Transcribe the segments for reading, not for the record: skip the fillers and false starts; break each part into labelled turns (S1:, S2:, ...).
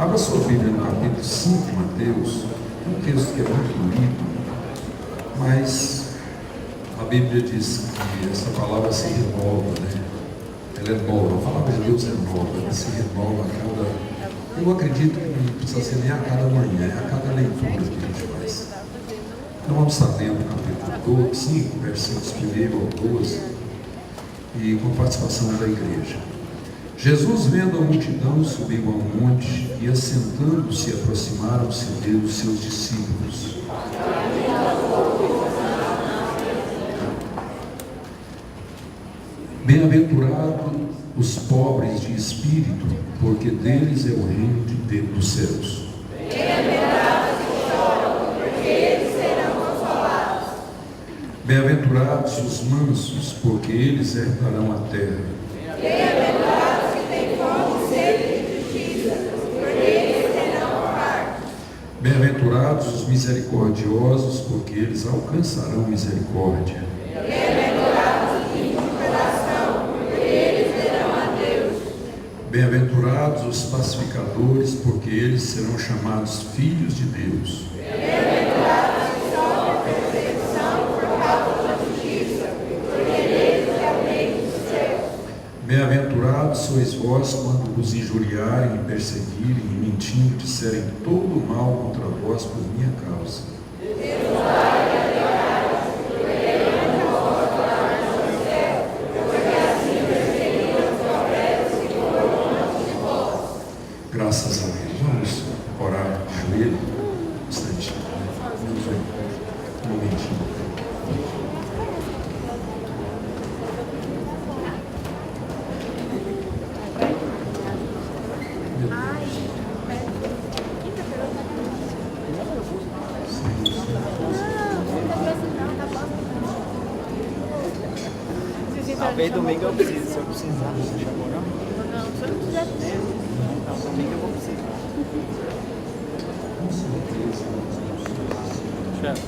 S1: Abra sua Bíblia no capítulo 5 de Mateus, um texto que é muito bonito, mas a Bíblia diz que essa palavra se renova, né? Ela é nova, a palavra de Deus é nova, ela se renova a cada... Eu acredito que não precisa ser nem a cada manhã, é a cada leitura que a gente faz. Então vamos estar lendo o capítulo 5, versículos 1 ao 12, e com participação da igreja. Jesus, vendo a multidão, subiu a um monte e, assentando-se, aproximaram-se dele os seus discípulos. Bem-aventurados os pobres de espírito, porque deles é o reino dos céus.
S2: Bem-aventurados que choram, porque eles serão consolados.
S1: Bem-aventurados os mansos, porque eles herdarão a terra.
S2: Bem-aventurados que têm fome e sede de justiça, porque eles serão fartos.
S1: Bem-aventurados os misericordiosos, porque eles alcançarão misericórdia.
S2: Bem-aventurados os limpos de coração, porque eles verão a Deus.
S1: Bem-aventurados os pacificadores, porque eles serão chamados filhos de Deus.
S2: Bem-aventurados que sofrem perseguição por causa da justiça, porque eles é o reino dos céus.
S1: Bem-aventurados sois vós quando vos injuriarem e perseguirem e mentindo disserem todo o mal contra vós por minha causa. Graças a Deus. Vamos orar de joelho um instantinho. Um momentinho.
S3: Talvez domingo eu precise, se eu precisar, você chamou não?
S4: Não, se eu não quiser
S3: Não, domingo eu vou precisar. Chefe.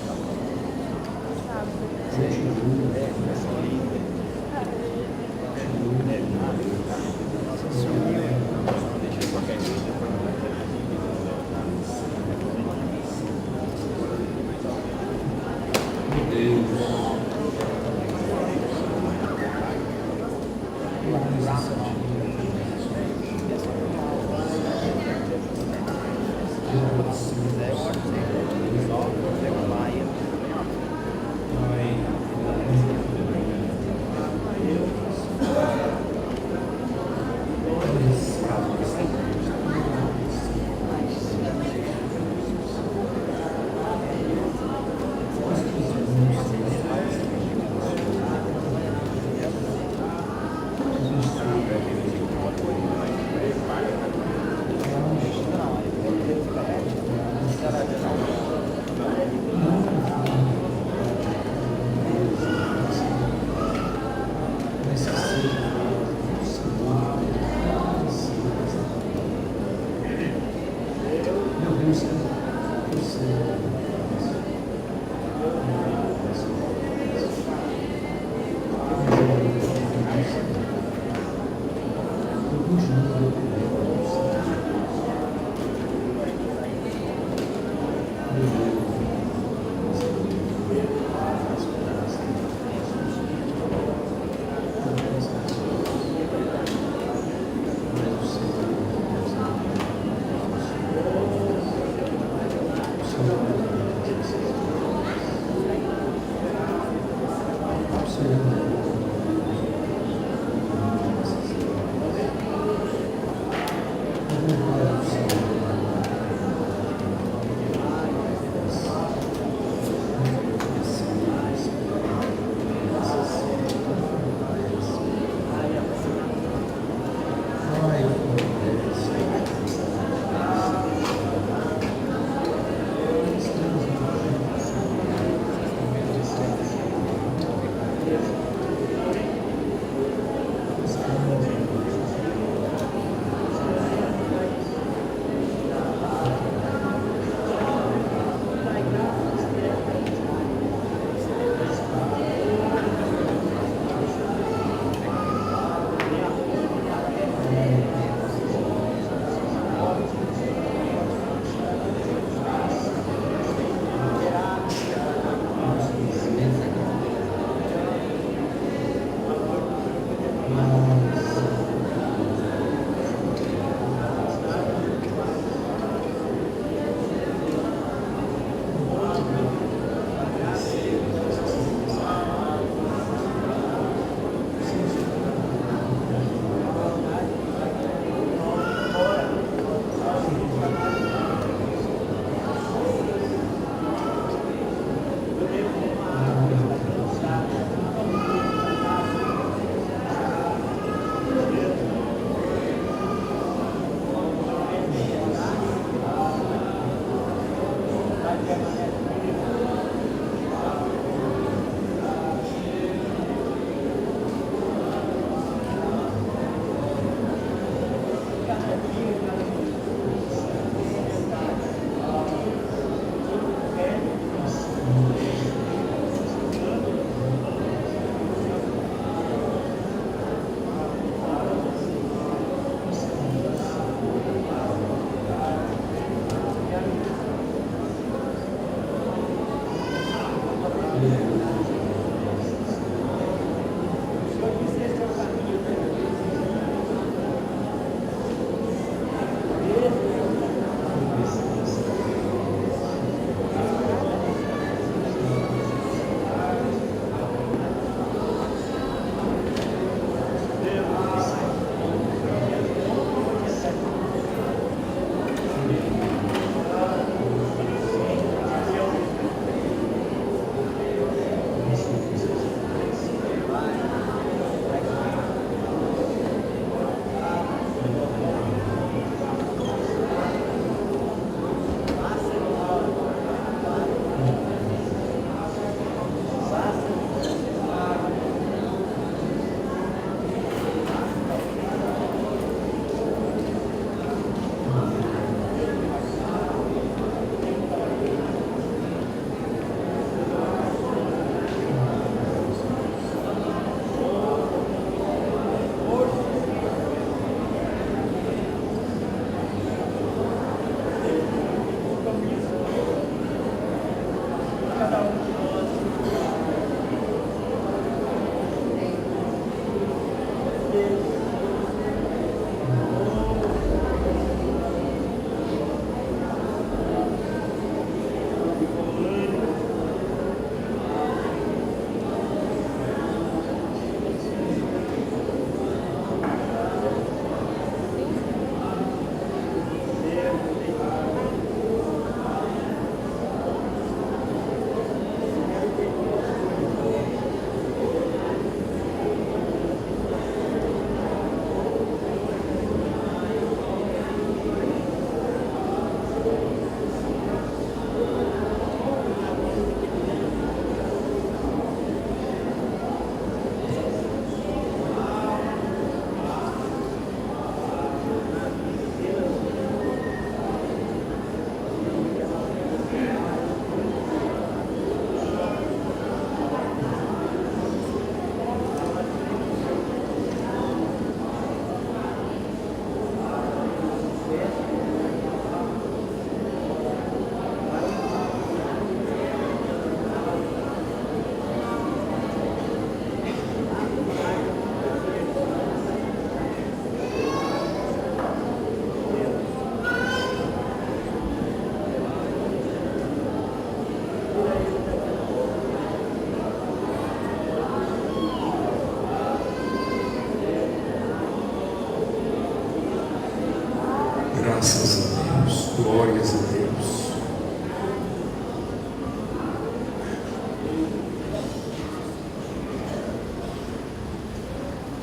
S1: Graças a Deus, glórias a Deus.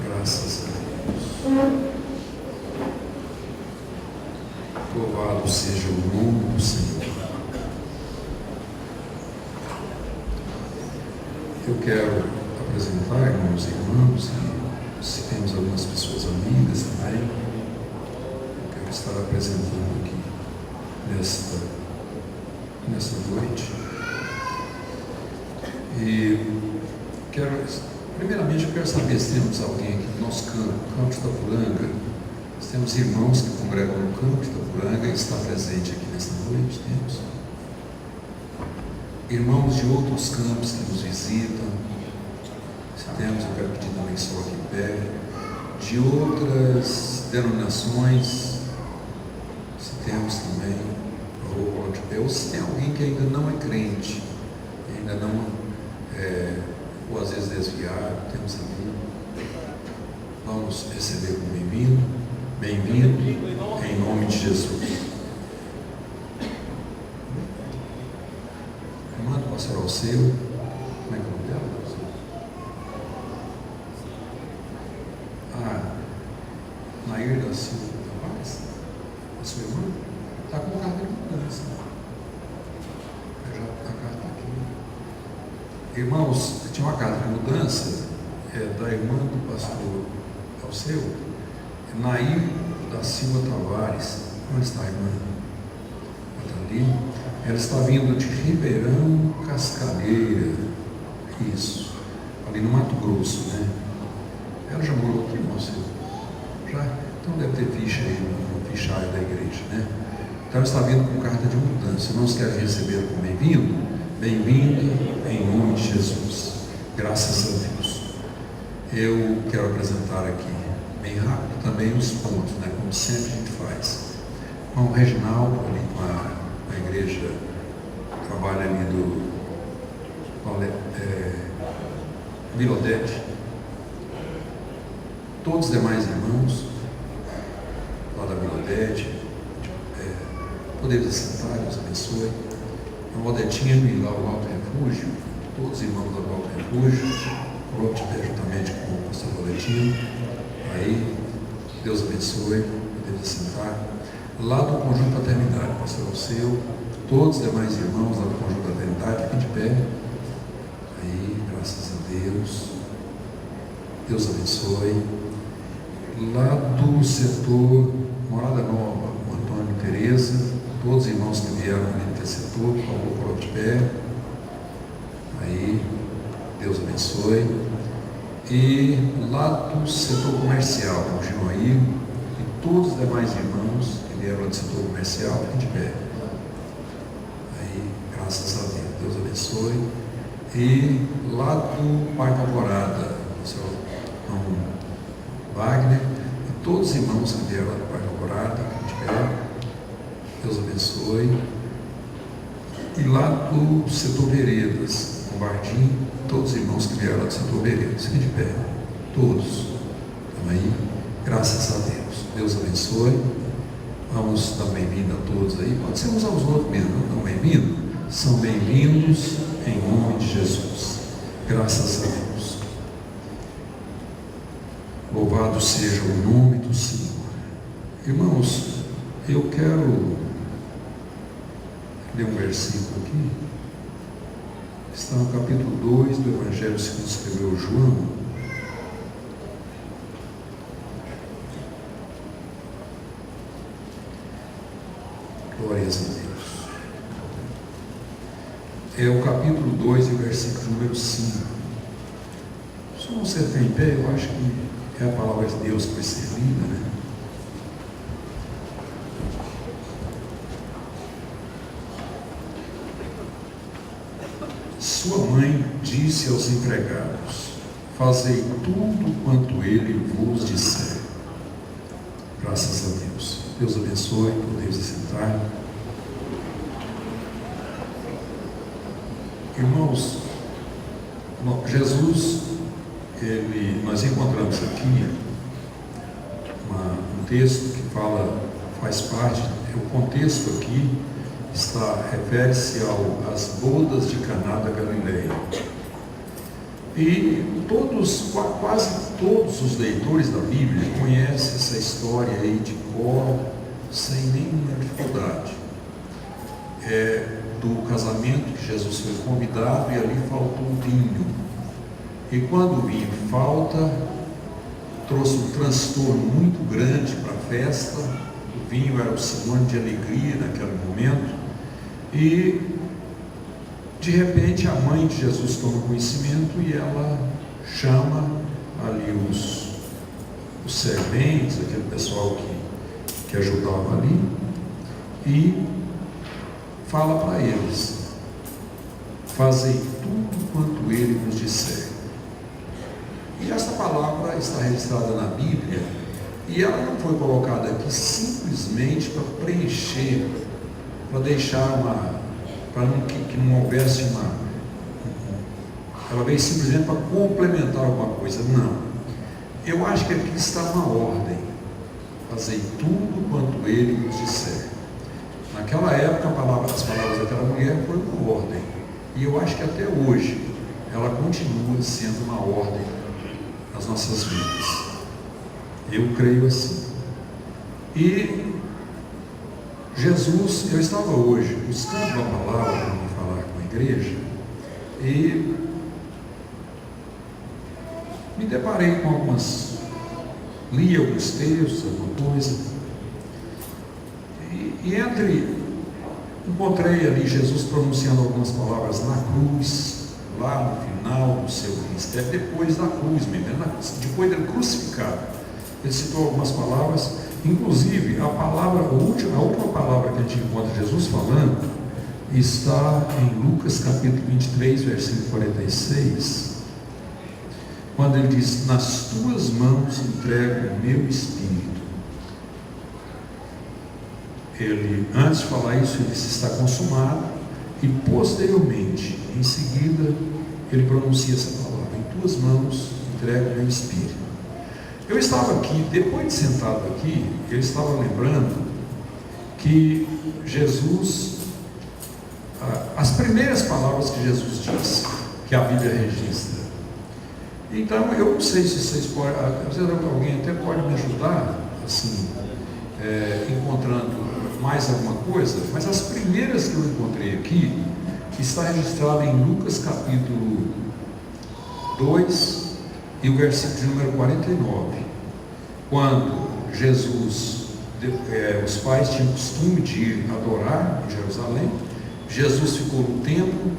S1: Graças a Deus. Louvado seja o nome do Senhor. Eu quero apresentar, irmãos e irmãs, e se temos algumas pessoas amigas também, eu quero estar apresentando aqui nesta noite. E primeiramente eu quero saber se temos alguém aqui no nosso Campos da Poranga. Nós temos irmãos que congregam no Campos da Poranga e está presente aqui nesta noite. Temos irmãos de outros campos que nos visitam. Se temos, eu quero pedir também que estou aqui em pé. De outras denominações, se temos também, ou se tem alguém que ainda não é crente, ainda não ou às vezes desviado, temos aqui. Vamos receber como bem-vindo, em nome de Jesus. Irmã do pastor Alceu, como é que é o nome dela? Nair da Silva Tavares, a sua irmã, está com carta de mudança. A carta está aqui. Irmãos, tinha uma carta de mudança da irmã do pastor Alceu, Nair da Silva Tavares. Onde está a irmã? Ela está ali. Ela está vindo de Ribeirão Cascadeira. Isso. Ali no Mato Grosso, né? Ela já morou aqui, irmão Alceu? Já? Então deve ter ficha aí no fichário da igreja, né? Então ela está vindo com carta de mudança. Irmãos, querem receber como bem-vindo? Bem-vindo em nome de Jesus. Graças a Deus. Eu quero apresentar aqui, bem rápido, também os pontos, né? Como sempre a gente faz. Com o Reginaldo, ali com a igreja, trabalha ali do Vila Odete. Todos os demais irmãos, lá da Vila Odete, podemos assentar, Deus abençoe. A Odetinha e lá o Alto Refúgio, todos os irmãos do Alto Refúgio, coloque juntamente com o pastor Odetinho. Aí, Deus abençoe, podemos assentar. Lá do Conjunto Paternidade, pastor Alceu, todos os demais irmãos lá do Conjunto Paternidade, fiquem de pé. Aí, graças a Deus. Deus abençoe. Lá do setor Morada Nova, o Antônio e Tereza, todos os irmãos que vieram ali do setor, por favor, coloque de pé. Aí, Deus abençoe. E lá do setor comercial, o Ginoí, e todos os demais irmãos que vieram do setor comercial, fiquem de pé. Aí, graças a Deus, Deus abençoe. E lá do Parque Alvorada, o seu irmão Wagner, e todos os irmãos que vieram do Parque Alvorada, fiquem de pé. Deus abençoe. E lá do setor Veredas, o Bardim, todos os irmãos que vieram do setor Veredas, fiquem de pé. Todos. Estão aí? Graças a Deus. Deus abençoe. Vamos dar bem-vindo a todos aí. Pode ser uns aos outros mesmo, não estão bem-vindos? São bem-vindos em nome de Jesus. Graças a Deus. Louvado seja o nome do Senhor. Irmãos, eu quero ler um versículo aqui. Está no capítulo 2 do Evangelho segundo escreveu João. Glórias a Deus. É o capítulo 2 e o versículo número 5. Se você tem em pé, eu acho que é a palavra de Deus que vai ser lida, né? Sua mãe disse aos empregados: fazei tudo quanto ele vos disser. Graças a Deus. Deus abençoe, podemos assentar. Irmãos, Jesus, nós encontramos aqui um texto que faz parte, o contexto aqui refere-se às bodas de Caná da Galileia. E quase todos os leitores da Bíblia conhecem essa história aí de cor, sem nenhuma dificuldade. Do casamento que Jesus foi convidado e ali faltou vinho. E quando o vinho falta, trouxe um transtorno muito grande para a festa. O vinho era o sinônimo de alegria naquele momento. E de repente a mãe de Jesus toma conhecimento e ela chama ali os serventes, aquele pessoal que ajudava ali, e fala para eles: fazei tudo quanto ele nos disser. E essa palavra está registrada na Bíblia, e ela não foi colocada aqui simplesmente para preencher, para deixar que não houvesse ela veio simplesmente para complementar alguma coisa. Não. Eu acho que aqui está uma ordem: fazei tudo quanto ele nos disser. Naquela época, as palavras daquela mulher foram uma ordem. E eu acho que até hoje ela continua sendo uma ordem nas nossas vidas. Eu creio assim. E Jesus, eu estava hoje buscando uma palavra para me falar com a igreja e me deparei com li alguns textos, alguma coisa, e encontrei ali Jesus pronunciando algumas palavras na cruz, lá no final do seu ministério, depois da cruz mesmo, depois dele crucificado. Ele citou algumas palavras, inclusive a última palavra que a gente encontra Jesus falando está em Lucas capítulo 23, versículo 46, quando ele diz: nas tuas mãos entrego o meu espírito. Ele, antes de falar isso, ele disse: está consumado, e posteriormente, em seguida, ele pronuncia essa palavra: em tuas mãos entrego o meu espírito. Eu estava aqui, depois de sentado aqui, eu estava lembrando que Jesus, as primeiras palavras que Jesus disse, que a Bíblia registra. Então, eu não sei se vocês podem, às vezes alguém até pode me ajudar, assim, encontrando mais alguma coisa, mas as primeiras que eu encontrei aqui, está registrada em Lucas capítulo 2, e o versículo de número 49, quando Jesus, os pais tinham costume de ir adorar em Jerusalém. Jesus ficou no templo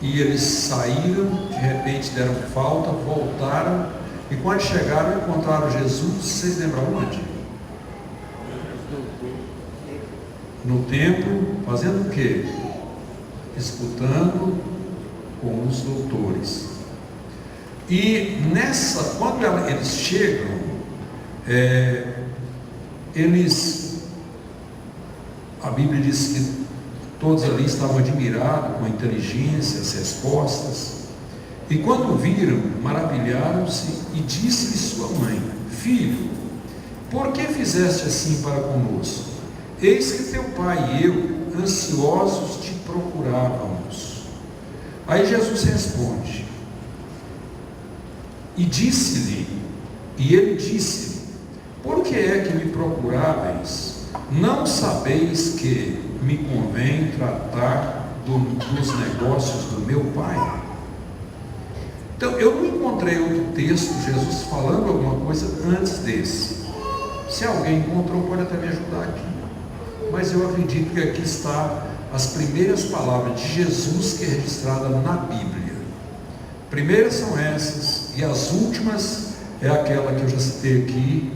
S1: e eles saíram, de repente deram falta, voltaram, e quando chegaram encontraram Jesus. Vocês lembram onde? No templo, fazendo o quê? Disputando com os doutores. E quando eles chegam, a Bíblia diz que todos ali estavam admirados com a inteligência, as respostas, e quando viram, maravilharam-se, e disse-lhe sua mãe: filho, por que fizeste assim para conosco? Eis que teu pai e eu, ansiosos, te procurávamos. Aí Jesus responde, e ele disse-lhe: por que é que me procuráveis? Não sabeis que me convém tratar dos negócios do meu pai? Então, eu não encontrei outro texto, Jesus falando alguma coisa antes desse. Se alguém encontrou, pode até me ajudar aqui. Mas eu acredito que aqui está as primeiras palavras de Jesus que é registrada na Bíblia. Primeiras são essas, e as últimas é aquela que eu já citei aqui: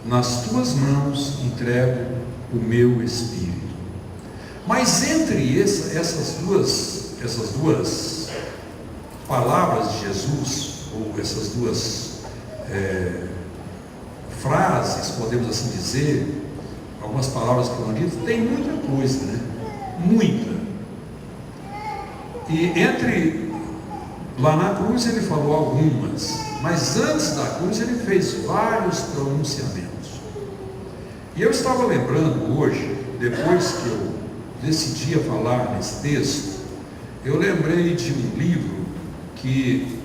S1: nas tuas mãos entrego o meu espírito. Mas entre essas duas palavras de Jesus, ou essas duas frases, podemos assim dizer, algumas palavras que foram ditas, tem muita coisa, né? Muita. E lá na cruz ele falou algumas, mas antes da cruz ele fez vários pronunciamentos. E eu estava lembrando hoje, depois que eu decidi falar nesse texto, eu lembrei de um livro que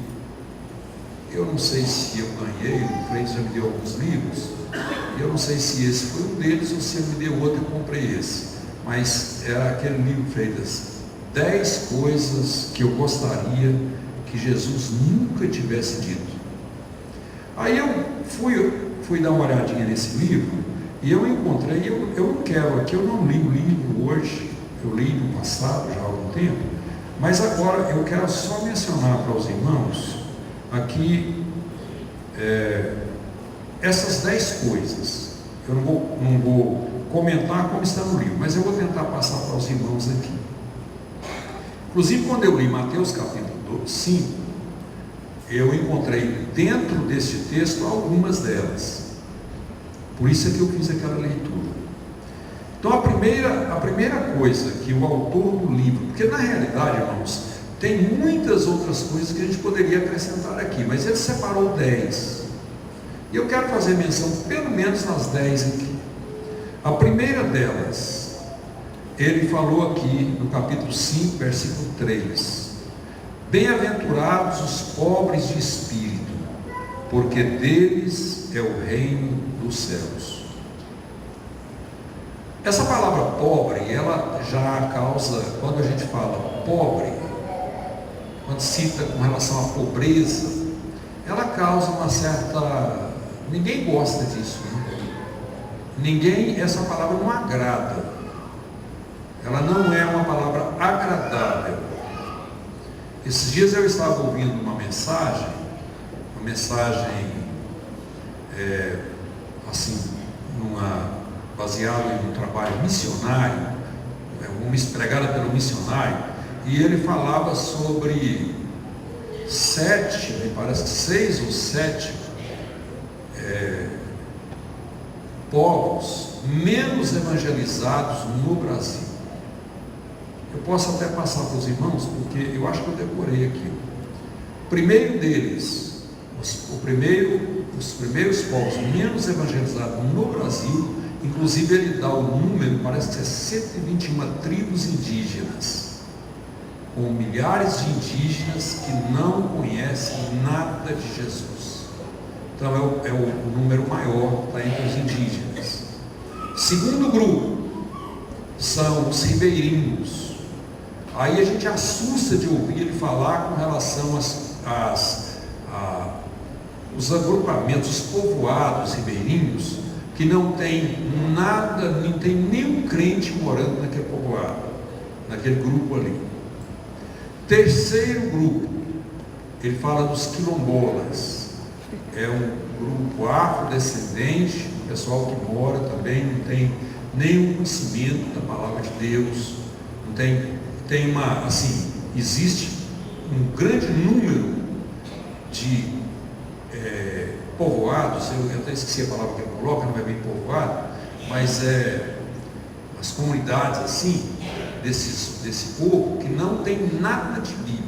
S1: eu não sei se eu ganhei, o Frei já me deu alguns livros, eu não sei se esse foi um deles ou se ele me deu outro, eu comprei esse, mas era aquele livro feito das 10 coisas que eu gostaria que Jesus nunca tivesse dito. Aí eu fui dar uma olhadinha nesse livro e eu encontrei, eu não quero aqui, eu não li o livro hoje, eu li no passado já há algum tempo, mas agora eu quero só mencionar para os irmãos aqui essas 10 coisas. Eu não vou comentar como está no livro, mas eu vou tentar passar para os irmãos aqui. Inclusive, quando eu li Mateus capítulo 5, eu encontrei dentro deste texto algumas delas. Por isso é que eu fiz aquela leitura. Então, a primeira coisa que o autor do livro, porque na realidade, irmãos, tem muitas outras coisas que a gente poderia acrescentar aqui, mas ele separou 10. E eu quero fazer menção pelo menos nas 10 aqui. A primeira delas, ele falou aqui no capítulo 5, versículo 3. Bem-aventurados os pobres de espírito, porque deles é o reino dos céus. Essa palavra pobre, ela já causa, quando a gente fala pobre, quando cita com relação à pobreza, ela causa uma certa... Ninguém gosta disso, né? Essa palavra não agrada. Ela não é uma palavra agradável. Esses dias eu estava ouvindo uma mensagem assim, baseada em um trabalho missionário, pregada pelo missionário, e ele falava sobre 6 ou 7 povos menos evangelizados no Brasil. Eu posso até passar para os irmãos, porque eu acho que eu decorei aqui. O primeiro deles, os primeiros povos menos evangelizados no Brasil, inclusive ele dá o número, parece que é 121 tribos indígenas, com milhares de indígenas que não conhecem nada de Jesus. Então é o número maior, está entre os indígenas. Segundo grupo são os ribeirinhos. Aí a gente assusta de ouvir ele falar com relação os agrupamentos, os povoados ribeirinhos, que não tem nada, não tem nenhum crente morando naquele povoado, naquele grupo ali. Terceiro grupo, ele fala dos quilombolas. É um grupo afrodescendente, pessoal que mora também, não tem nenhum conhecimento da palavra de Deus, não tem existe um grande número de povoados, eu até esqueci a palavra que ele coloca, não é bem povoado, mas as comunidades assim, desse povo que não tem nada de Bíblia.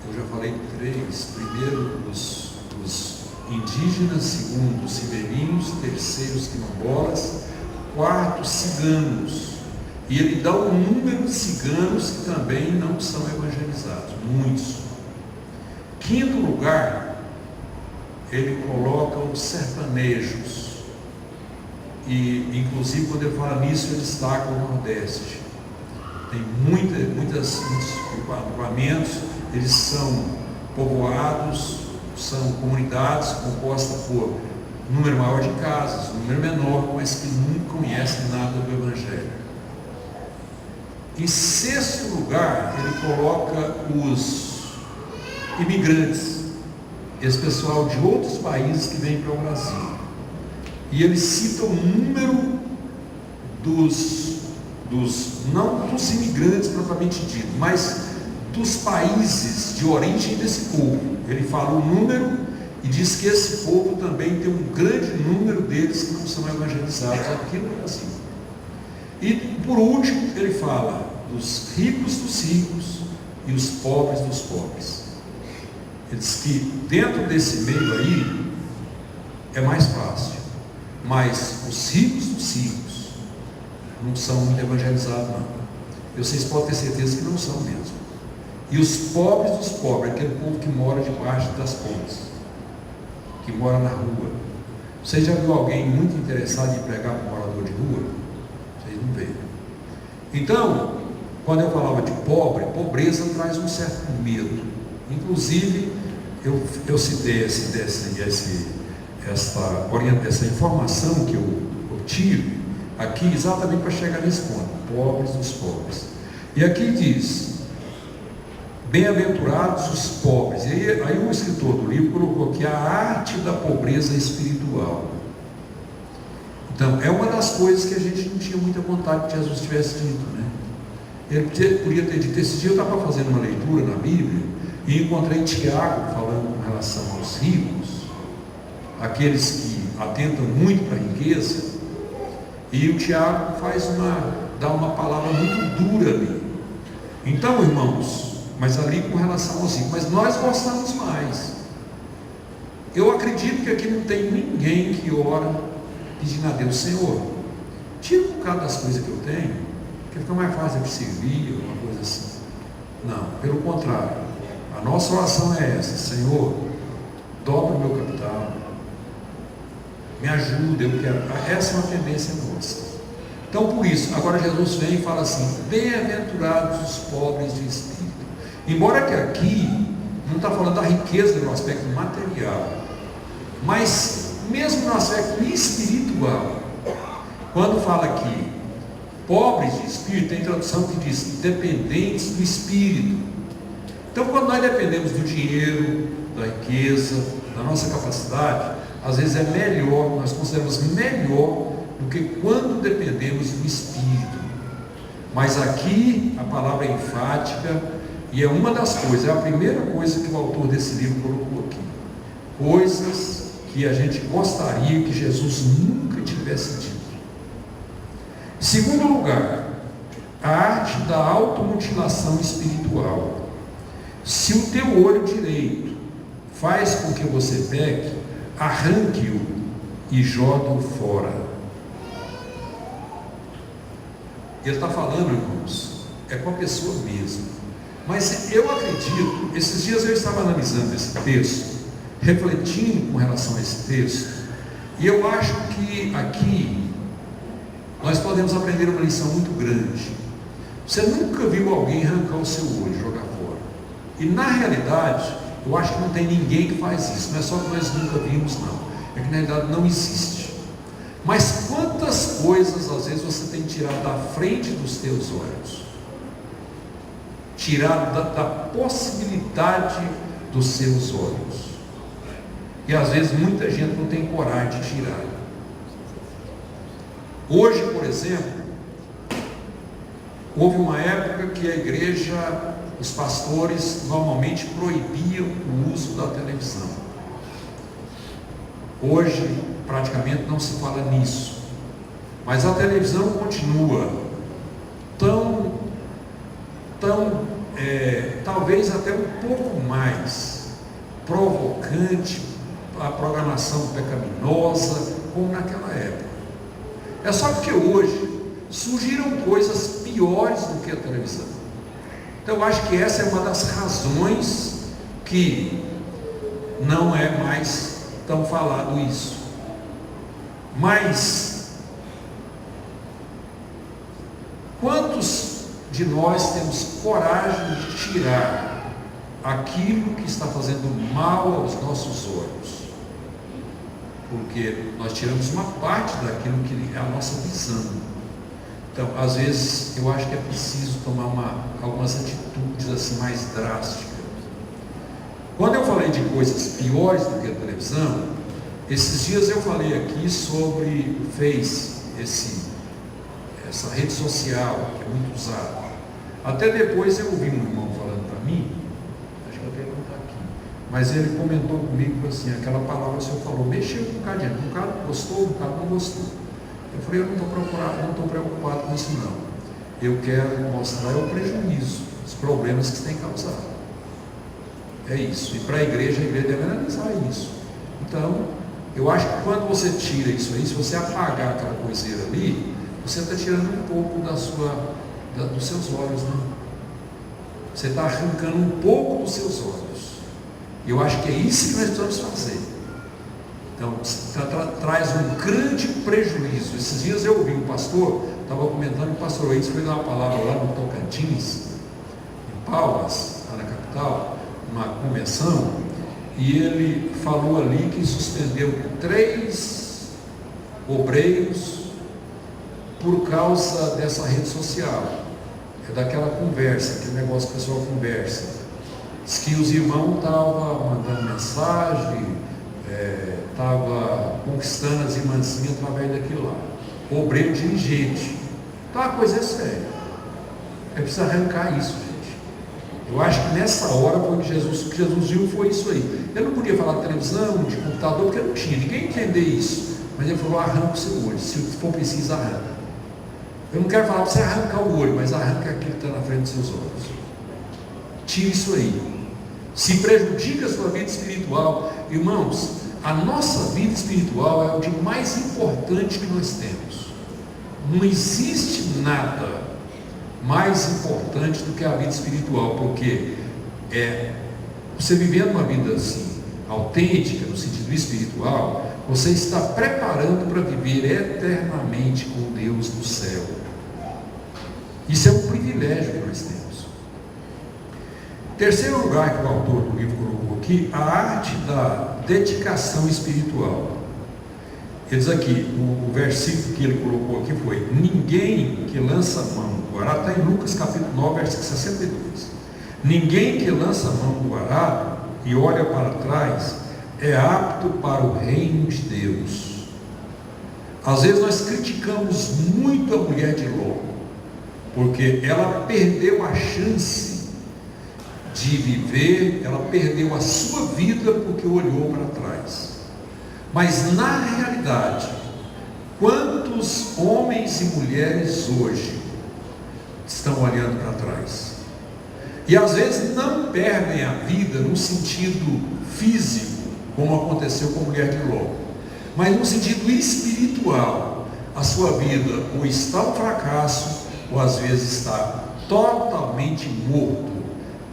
S1: Eu já falei 3, primeiro os indígenas, segundo os ribeirinhos, terceiro os quilombolas, quarto ciganos. E ele dá um número de ciganos que também não são evangelizados, muitos. Quinto lugar, ele coloca os sertanejos. E, inclusive, quando ele fala nisso, ele destaca o Nordeste. Tem muitos agrupamentos, eles são povoados, são comunidades compostas por número maior de casas, número menor, mas que não conhecem nada do Evangelho. Em sexto lugar, ele coloca os imigrantes, esse pessoal de outros países que vem para o Brasil. E ele cita o número não dos imigrantes propriamente dito, mas dos países de origem desse povo. Ele fala o número e diz que esse povo também tem um grande número deles que não são evangelizados aqui no Brasil. E por último, ele fala dos ricos e os pobres dos pobres. Ele diz que dentro desse meio aí é mais fácil. Mas os ricos dos ricos não são muito evangelizados, não. Vocês podem ter certeza que não são mesmo. E os pobres dos pobres, aquele povo que mora debaixo das pontes, que mora na rua. Você já viu alguém muito interessado em pregar para um morador de rua? Vocês não veem. Então, quando eu falava de pobre, pobreza traz um certo medo. Inclusive, eu citei essa informação que eu tive aqui exatamente para chegar nesse ponto. Pobres dos pobres. E aqui diz: bem-aventurados os pobres. E aí o escritor do livro colocou que a arte da pobreza espiritual. Então, é uma das coisas que a gente não tinha muita vontade que Jesus tivesse dito, né? Ele podia ter dito. Esse dia eu estava fazendo uma leitura na Bíblia e encontrei Tiago falando com relação aos ricos, aqueles que atentam muito para a riqueza, e o Tiago dá uma palavra muito dura ali. Então, irmãos, mas ali com relação aos ricos, mas nós gostamos mais. Eu acredito que aqui não tem ninguém que ora pedindo a Deus: Senhor, tira um bocado das coisas que eu tenho, que fica mais fácil de servir, alguma coisa assim. Não, pelo contrário, a nossa oração é essa: Senhor, dobra o meu capital, me ajuda, eu quero. Essa é uma tendência nossa. Então, por isso, agora Jesus vem e fala assim: bem-aventurados os pobres de espírito. Embora que aqui não está falando da riqueza no aspecto material, mas mesmo no aspecto espiritual, quando fala aqui pobres de espírito, tem tradução que diz dependentes do espírito. Então, quando nós dependemos do dinheiro, da riqueza, da nossa capacidade, às vezes é melhor, nós consideramos melhor do que quando dependemos do espírito. Mas aqui a palavra é enfática. E é uma das coisas, é a primeira coisa que o autor desse livro colocou aqui. Coisas que a gente gostaria que Jesus nunca tivesse dito. Em segundo lugar, a arte da automutilação espiritual. Se o teu olho direito faz com que você peque, arranque-o e jogue-o fora. Ele está falando, irmãos, é com a pessoa mesma. Mas eu acredito, esses dias eu estava analisando esse texto, refletindo com relação a esse texto, e eu acho que aqui nós podemos aprender uma lição muito grande. Você nunca viu alguém arrancar o seu olho e jogar fora. E na realidade, eu acho que não tem ninguém que faz isso. Não é só que nós nunca vimos, não. É que na realidade não existe. Mas quantas coisas às vezes você tem tirado da frente dos teus olhos? Tirado da possibilidade dos seus olhos. E às vezes muita gente não tem coragem de tirar. Hoje, por exemplo, houve uma época que a igreja, os pastores normalmente proibiam o uso da televisão. Hoje praticamente não se fala nisso. Mas a televisão continua talvez até um pouco mais provocante, a programação pecaminosa, como naquela época. É só porque hoje surgiram coisas piores do que a televisão. Então eu acho que essa é uma das razões que não é mais tão falado isso. Mas quantos de nós temos coragem de tirar aquilo que está fazendo mal aos nossos olhos? Porque nós tiramos uma parte daquilo que é a nossa visão. Então, às vezes, eu acho que é preciso tomar algumas atitudes assim mais drásticas. Quando eu falei de coisas piores do que a televisão, esses dias eu falei aqui sobre o Face, essa rede social que é muito usada. Até depois eu ouvi um irmão falando para mim, acho que eu tenho que contar aqui, mas ele comentou comigo assim: aquela palavra que o senhor falou mexeu com um bocadinho, um cara gostou, um cara não gostou. Eu falei: eu não estou preocupado com isso não. Eu quero mostrar o prejuízo, os problemas que isso tem causado. É isso. E para a igreja deve analisar isso. Então, Eu acho que quando você tira isso aí, se você apagar aquela coiseira ali, você está tirando um pouco dos seus olhos, né? Você está arrancando um pouco dos seus olhos. Eu acho que é isso que nós precisamos fazer. Então, traz um grande prejuízo. Esses dias eu ouvi um pastor, estava comentando que o pastor Oites foi dar uma palavra lá no Tocantins, em Palmas, lá na capital, uma convenção, e ele falou ali que suspendeu 3 obreiros por causa dessa rede social. É daquela conversa, aquele negócio que o pessoal conversa. Diz que os irmãos estavam mandando mensagem, estava conquistando as irmãzinhas através daquilo lá. O obreiro dirigente. Então a coisa é séria. É preciso arrancar isso, gente. Eu acho que nessa hora foi que o que Jesus viu foi isso aí. Ele não podia falar de televisão, de computador, porque não tinha, ninguém ia entender isso. Mas ele falou: arranca o seu olho, se for preciso, arranca. Eu não quero falar para você arrancar o olho, mas arranca aquilo que está na frente dos seus olhos. Tire isso aí. Se prejudica a sua vida espiritual. Irmãos, a nossa vida espiritual é o de mais importante que nós temos. Não existe nada mais importante do que a vida espiritual, porque você vivendo uma vida assim, autêntica, no sentido espiritual, você está preparando para viver eternamente com Deus no céu. Isso é um privilégio que nós temos. Terceiro lugar que o autor do livro colocou aqui, a arte da dedicação espiritual. Ele diz aqui, o versículo que ele colocou aqui foi: ninguém que lança mão do arado, está em Lucas capítulo 9, versículo 62. Ninguém que lança mão do arado e olha para trás é apto para o reino de Deus. Às vezes nós criticamos muito a mulher de Ló, porque ela perdeu a chance de viver, ela perdeu a sua vida porque olhou para trás. Mas na realidade, quantos homens e mulheres hoje estão olhando para trás? E às vezes não perdem a vida no sentido físico, como aconteceu com a mulher de Ló, mas no sentido espiritual. A sua vida ou está um fracasso, ou às vezes está totalmente morto,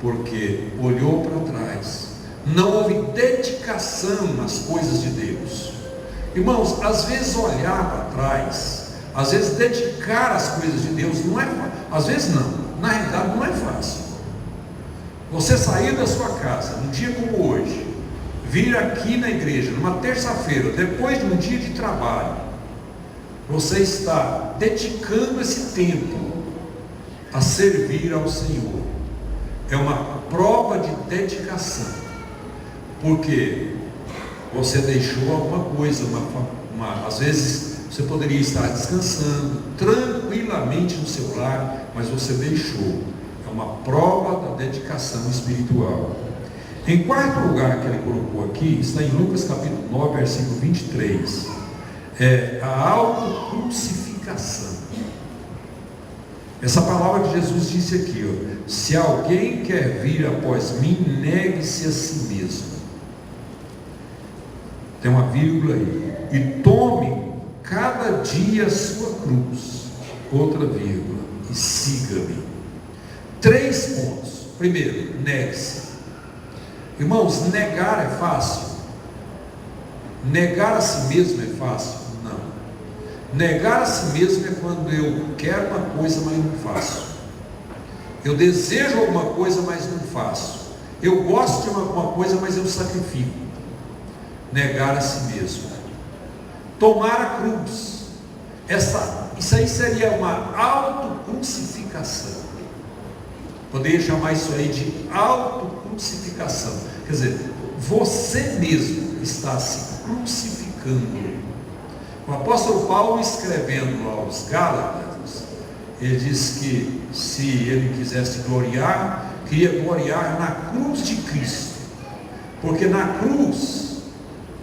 S1: porque olhou para trás, não houve dedicação nas coisas de Deus. Irmãos, às vezes olhar para trás, às vezes dedicar as coisas de Deus não é fácil. Às vezes não, na realidade não é fácil. Você sair da sua casa num dia como hoje, vir aqui na igreja numa terça-feira, depois de um dia de trabalho, você está dedicando esse tempo a servir ao Senhor. É uma prova de dedicação, porque você deixou alguma coisa, às vezes você poderia estar descansando tranquilamente no seu lar, mas você deixou. É uma prova da dedicação espiritual. Em quarto lugar que ele colocou aqui, está em Lucas capítulo 9, versículo 23, é a autocrucificação. Essa palavra que Jesus disse aqui, ó: se alguém quer vir após mim, negue-se a si mesmo. Tem uma vírgula aí. E tome cada dia a sua cruz. Outra vírgula. E siga-me. 3 pontos. Primeiro, negue-se. Irmãos, negar é fácil? Negar a si mesmo é fácil? Não. Negar a si mesmo é quando eu quero uma coisa, mas não faço. Eu desejo alguma coisa, mas não faço. Eu gosto de uma coisa, mas eu sacrifico. Negar a si mesmo. Tomar a cruz. Isso aí seria uma autocrucificação. Poderia chamar isso aí de autocrucificação. Quer dizer, você mesmo está se crucificando. O apóstolo Paulo, escrevendo aos Gálatas, ele diz que se ele quisesse gloriar, queria gloriar na cruz de Cristo, porque na cruz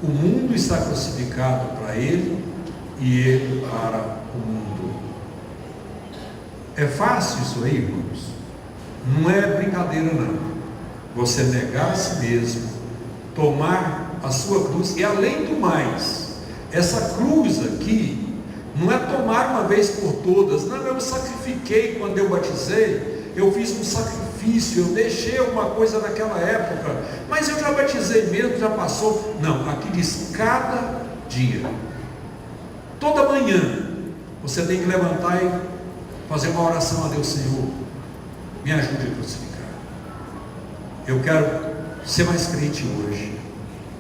S1: o mundo está crucificado para ele e ele para o mundo. É fácil isso aí, irmãos? Não é brincadeira não. Você negar a si mesmo, tomar a sua cruz. E além do mais, essa cruz aqui não é tomar uma vez por todas. Não, eu sacrifiquei quando eu batizei, eu fiz um sacrifício, eu deixei alguma coisa naquela época, mas eu já batizei mesmo, já passou. Não, aqui diz cada dia. Toda manhã você tem que levantar e fazer uma oração a Deus: Senhor, me ajude a crucificar. Eu quero ser mais crente hoje.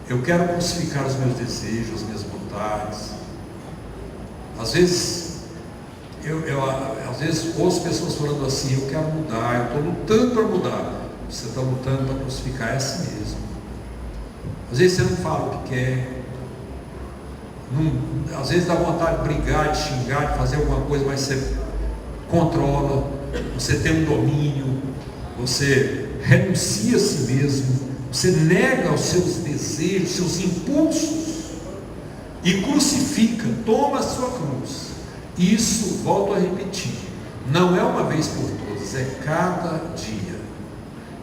S1: Eu quero crucificar os meus desejos, as minhas vontades. Às vezes, às vezes ouço pessoas falando assim: eu quero mudar, eu estou lutando para mudar. Você está lutando para crucificar, é assim mesmo. Às vezes você não fala o que quer. Às vezes dá vontade de brigar, de xingar, de fazer alguma coisa, mas você controla, você tem um domínio, você renuncia a si mesmo, você nega os seus desejos, seus impulsos e crucifica, toma a sua cruz. Isso, volto a repetir, não é uma vez por todas, é cada dia.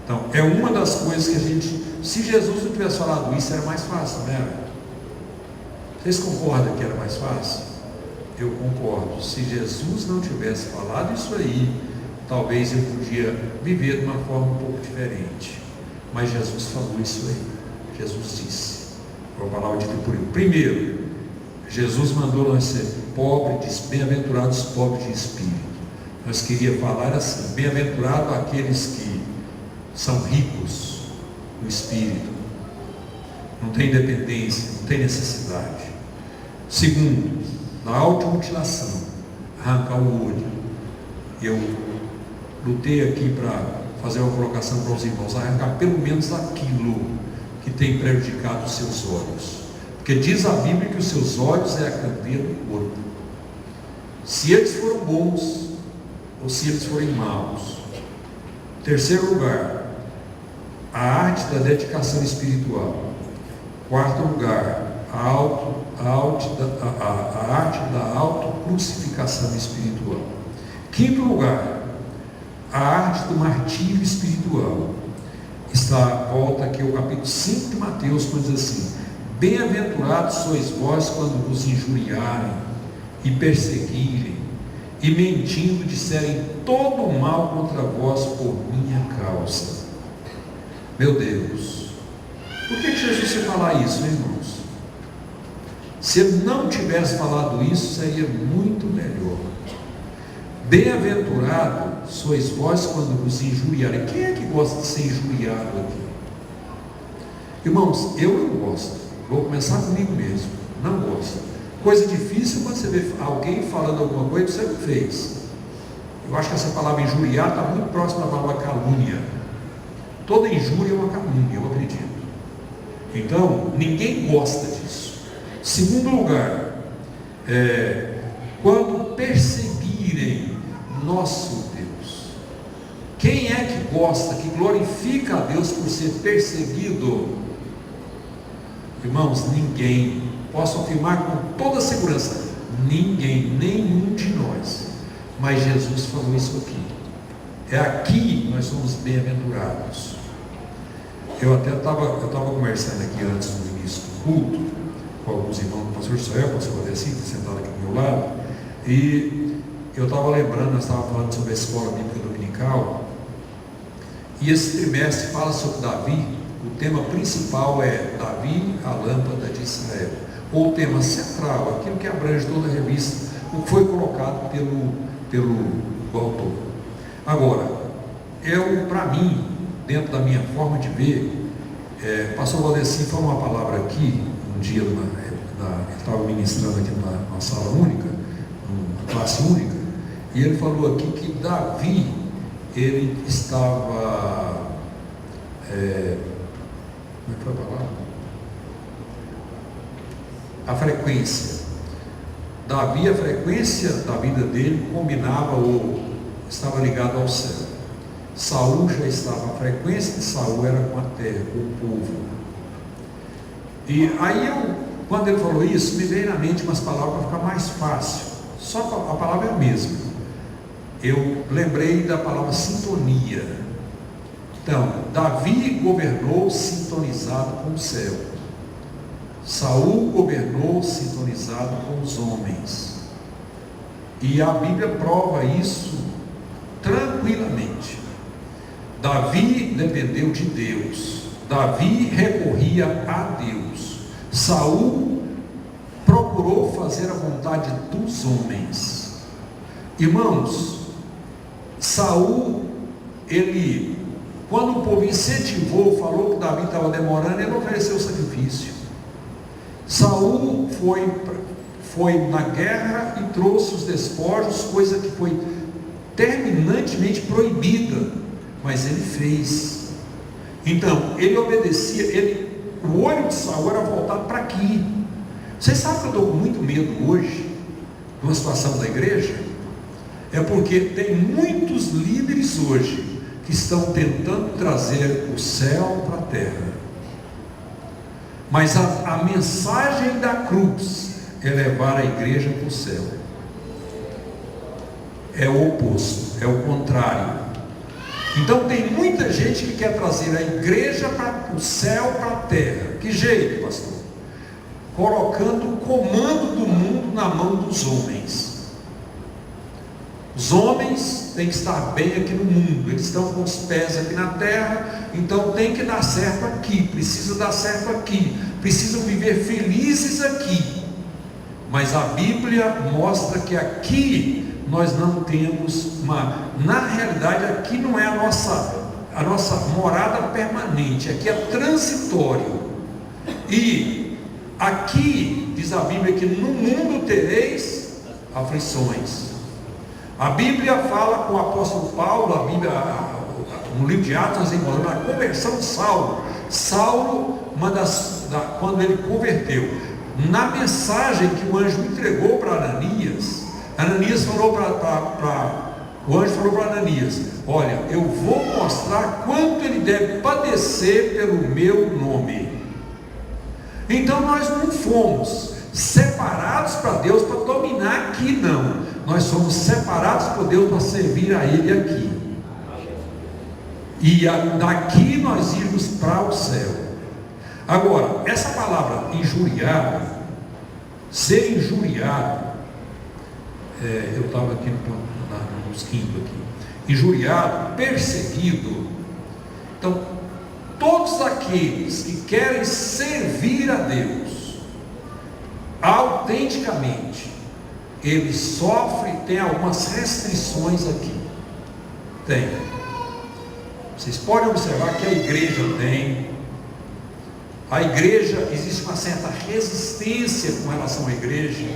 S1: Então, é uma das coisas que a gente, se Jesus não tivesse falado isso, era mais fácil, né? Vocês concordam que era mais fácil? Eu concordo. Se Jesus não tivesse falado isso aí, talvez eu podia viver de uma forma um pouco diferente. Mas Jesus falou isso aí. Jesus disse. Foi a palavra dita por ele. Primeiro, Jesus mandou nós ser pobres, bem-aventurados pobres de espírito. Nós queríamos falar assim: bem-aventurado aqueles que são ricos no espírito, não tem dependência, não tem necessidade. Segundo, na automutilação, arrancar o olho. Eu lutei aqui para fazer uma colocação para os irmãos: arrancar pelo menos aquilo que tem prejudicado os seus olhos, porque diz a Bíblia que os seus olhos é a candeia do corpo. Se eles foram bons ou se eles forem maus. Terceiro lugar, a arte da dedicação espiritual. Quarto lugar, a arte da autocrucificação espiritual. Quinto lugar, a arte do martírio espiritual. Volta aqui ao capítulo 5 de Mateus, quando diz assim: bem-aventurados sois vós quando vos injuriarem e perseguirem, e mentindo disserem todo o mal contra vós por minha causa. Meu Deus, por que Jesus ia falar isso, irmãos? Se ele não tivesse falado isso, seria muito melhor. Bem-aventurado sois vós quando vos injuriarem. Quem é que gosta de ser injuriado aqui? Irmãos, eu não gosto. Vou começar comigo mesmo. Não gosto. Coisa difícil quando você vê alguém falando alguma coisa que você não fez. Eu acho que essa palavra injuriar está muito próxima da palavra calúnia. Toda injúria é uma calúnia, eu acredito. Então, ninguém gosta disso. Segundo lugar, quando perseguirem nosso Deus. Quem é que gosta, que glorifica a Deus por ser perseguido? Irmãos, ninguém. Posso afirmar com toda segurança: ninguém, nenhum de nós. Mas Jesus falou isso aqui. É aqui que nós somos bem-aventurados. Eu até estava conversando aqui antes do início do culto com alguns irmãos do pastor Israel, o pastor Valdeci, sentado aqui do meu lado, e eu estava lembrando, nós estávamos falando sobre a escola bíblica dominical, e esse trimestre fala sobre Davi. O tema principal é Davi, a lâmpada de Israel, ou o tema central, aquilo que abrange toda a revista, o que foi colocado pelo autor. Agora, para mim, dentro da minha forma de ver, pastor Valdeci falou uma palavra aqui, um dia, ele estava ministrando aqui numa sala única, numa classe única, e ele falou aqui que Davi, ele estava, como é que foi a palavra? A frequência. Davi, a frequência da vida dele combinava ou estava ligado ao céu. Saul já estava, a frequência de Saul era com a terra, com o povo. E aí quando ele falou isso, me veio na mente umas palavras para ficar mais fácil. Só a palavra é a mesma. Eu lembrei da palavra sintonia. Então, Davi governou sintonizado com o céu. Saul governou sintonizado com os homens. E a Bíblia prova isso tranquilamente. Davi dependeu de Deus. Davi recorria a Deus. Saul procurou fazer a vontade dos homens. Irmãos, Saul, quando o povo incentivou, falou que Davi estava demorando, ele ofereceu o sacrifício. Saul foi na guerra e trouxe os despojos, coisa que foi terminantemente proibida, mas ele fez. Então, ele obedecia, o olho de Saul era voltado para aqui. Vocês sabem que eu estou com muito medo hoje, de uma situação da igreja? É porque tem muitos líderes hoje, que estão tentando trazer o céu para a terra. Mas a mensagem da cruz é levar a igreja para o céu. É o oposto, é o contrário. Então tem muita gente que quer trazer a igreja para o céu, para a terra. Que jeito, pastor? Colocando o comando do mundo na mão dos homens. Os homens têm que estar bem aqui no mundo, eles estão com os pés aqui na terra, então tem que dar certo aqui, precisa dar certo aqui, precisam viver felizes aqui. Mas a Bíblia mostra que aqui nós não temos na realidade aqui não é a nossa morada permanente, aqui é transitório. E aqui diz a Bíblia que no mundo tereis aflições. A Bíblia fala com o apóstolo Paulo, no livro de Atos, nós encontramos a conversão de Saulo. Saulo, quando ele converteu, na mensagem que o anjo entregou para Ananias, o anjo falou para Ananias: olha, eu vou mostrar quanto ele deve padecer pelo meu nome. Então nós não fomos separados para Deus para dominar aqui, não. Nós somos separados por Deus para servir a Ele aqui. E daqui nós irmos para o céu. Agora, essa palavra injuriado, ser injuriado, eu estava aqui nos quintos aqui. Injuriado, perseguido. Então, todos aqueles que querem servir a Deus autenticamente, ele sofre, tem algumas restrições aqui. Tem. Vocês podem observar que a igreja tem. A igreja, existe uma certa resistência com relação à igreja.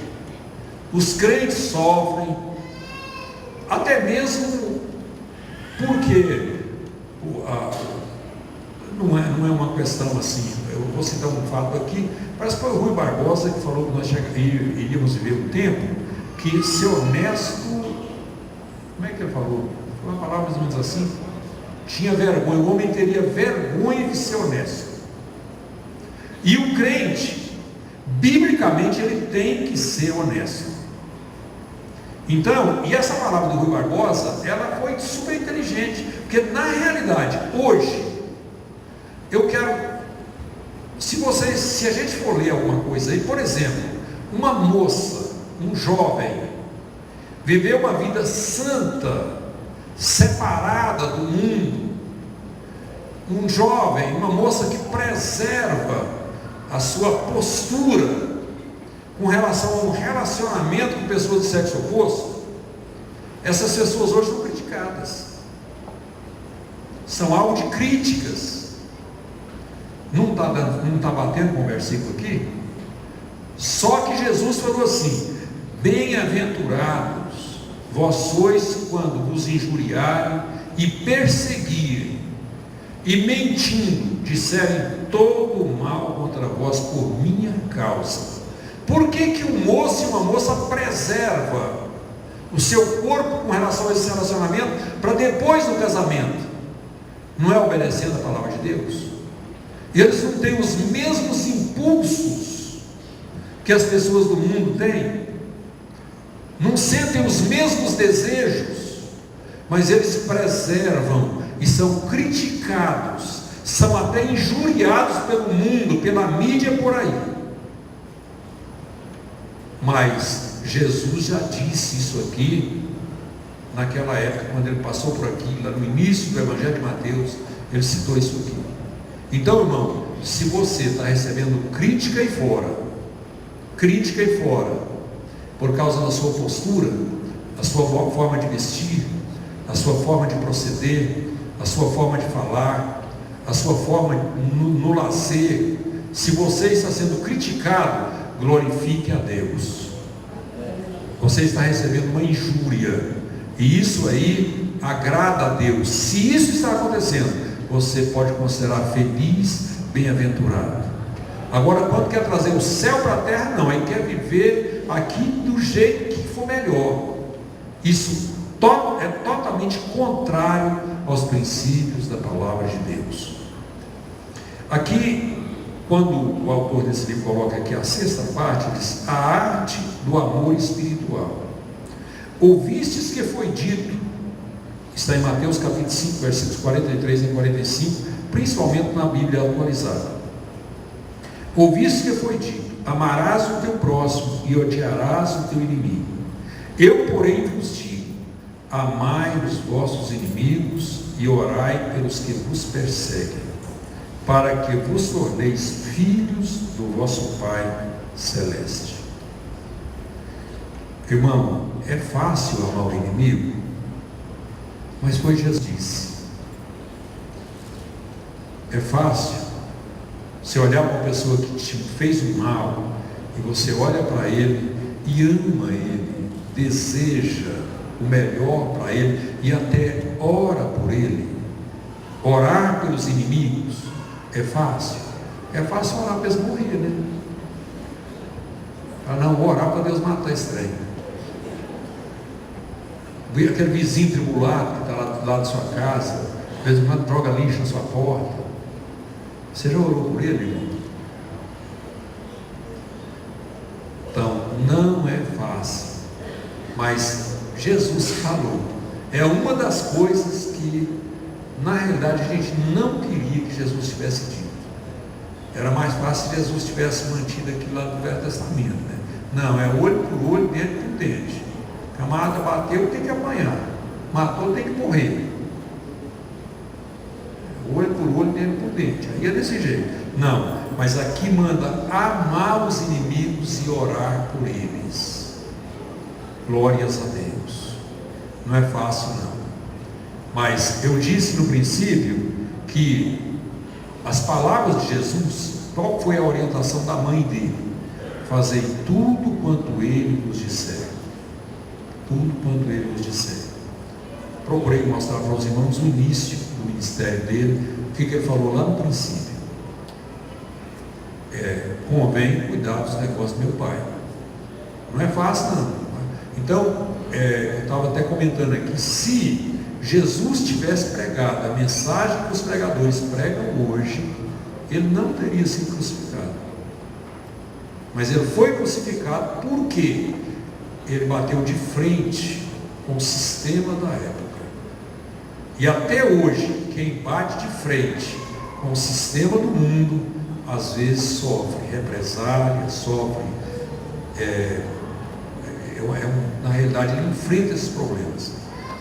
S1: Os crentes sofrem, até mesmo porque não é uma questão assim. Eu vou citar um fato aqui. Parece que foi o Rui Barbosa que falou que nós iríamos viver um tempo que ser honesto, como é que ele falou? Foi uma palavra mais ou menos assim, tinha vergonha, o homem teria vergonha de ser honesto. E o crente, biblicamente, ele tem que ser honesto. Então, e essa palavra do Rui Barbosa, ela foi super inteligente, porque na realidade, hoje, eu quero, se a gente for ler alguma coisa aí, por exemplo, uma moça, um jovem, viveu uma vida santa, separada do mundo, um jovem, uma moça que preserva a sua postura com relação a um relacionamento com pessoas do sexo oposto, essas pessoas hoje são criticadas, são alvo de críticas. Não está batendo com o versículo aqui? Só que Jesus falou assim: bem-aventurados vós sois quando vos injuriarem e perseguirem, e mentindo disserem todo o mal contra vós por minha causa. Por que um moço e uma moça preserva o seu corpo com relação a esse relacionamento para depois do casamento? Não é obedecendo a palavra de Deus? Eles não têm os mesmos impulsos que as pessoas do mundo têm, não sentem os mesmos desejos, mas eles preservam e são criticados, são até injuriados pelo mundo, pela mídia por aí. Mas Jesus já disse isso aqui naquela época, quando ele passou por aqui, lá no início do Evangelho de Mateus, ele citou isso aqui. Então, irmão, se você está recebendo crítica aí fora, por causa da sua postura, a sua forma de vestir, a sua forma de proceder, a sua forma de falar, a sua forma no lazer, se você está sendo criticado, glorifique a Deus. Você está recebendo uma injúria, e isso aí agrada a Deus. Se isso está acontecendo, você pode considerar feliz, bem-aventurado. Agora, quando quer trazer o céu para a terra, não, ele quer viver aqui do jeito que for melhor. Isso é totalmente contrário aos princípios da palavra de Deus. Aqui, quando o autor desse livro coloca aqui a sexta parte, diz: a arte do amor espiritual. Ouvistes que foi dito, está em Mateus capítulo 5, versículos 43 a 45, principalmente na Bíblia atualizada. Ouvistes que foi dito: amarás o teu próximo e odiarás o teu inimigo. Eu, porém, vos digo: amai os vossos inimigos e orai pelos que vos perseguem, para que vos torneis filhos do vosso Pai Celeste. Irmão, é fácil amar o inimigo, mas foi Jesus que disse. É fácil você olhar para uma pessoa que te fez o mal, e você olha para ele e ama ele, deseja o melhor para ele e até ora por ele. Orar pelos inimigos é fácil. É fácil orar para eles morrer, né? Para não orar para Deus matar esse trem. Ver aquele vizinho tribulado que está lá do lado da sua casa, de vez em quando joga lixo na sua porta. Você já orou por ele, irmão? Então, não é fácil. Mas Jesus falou. É uma das coisas que, na realidade, a gente não queria que Jesus tivesse dito. Era mais fácil se Jesus tivesse mantido aquilo lá do Velho Testamento, né? Não, é olho por olho, dente por dente. Camarada bateu, tem que apanhar. Matou, tem que morrer. Olho por olho, dente por dente. Aí é desse jeito. Não, mas aqui manda amar os inimigos e orar por eles. Glórias a Deus. Não é fácil, não. Mas eu disse no princípio que as palavras de Jesus, qual foi a orientação da mãe dele? Fazei tudo quanto ele vos disser. Tudo quanto ele vos disser. Procurei mostrar para os irmãos o início do ministério dele, o que ele falou lá no princípio. Convém cuidar dos negócios do meu pai. Não é fácil, não. Então, eu estava até comentando aqui, se Jesus tivesse pregado a mensagem que os pregadores pregam hoje, ele não teria sido crucificado. Mas ele foi crucificado porque ele bateu de frente com o sistema da época. E até hoje, quem bate de frente com o sistema do mundo, às vezes sofre represália, sofre, na realidade ele enfrenta esses problemas.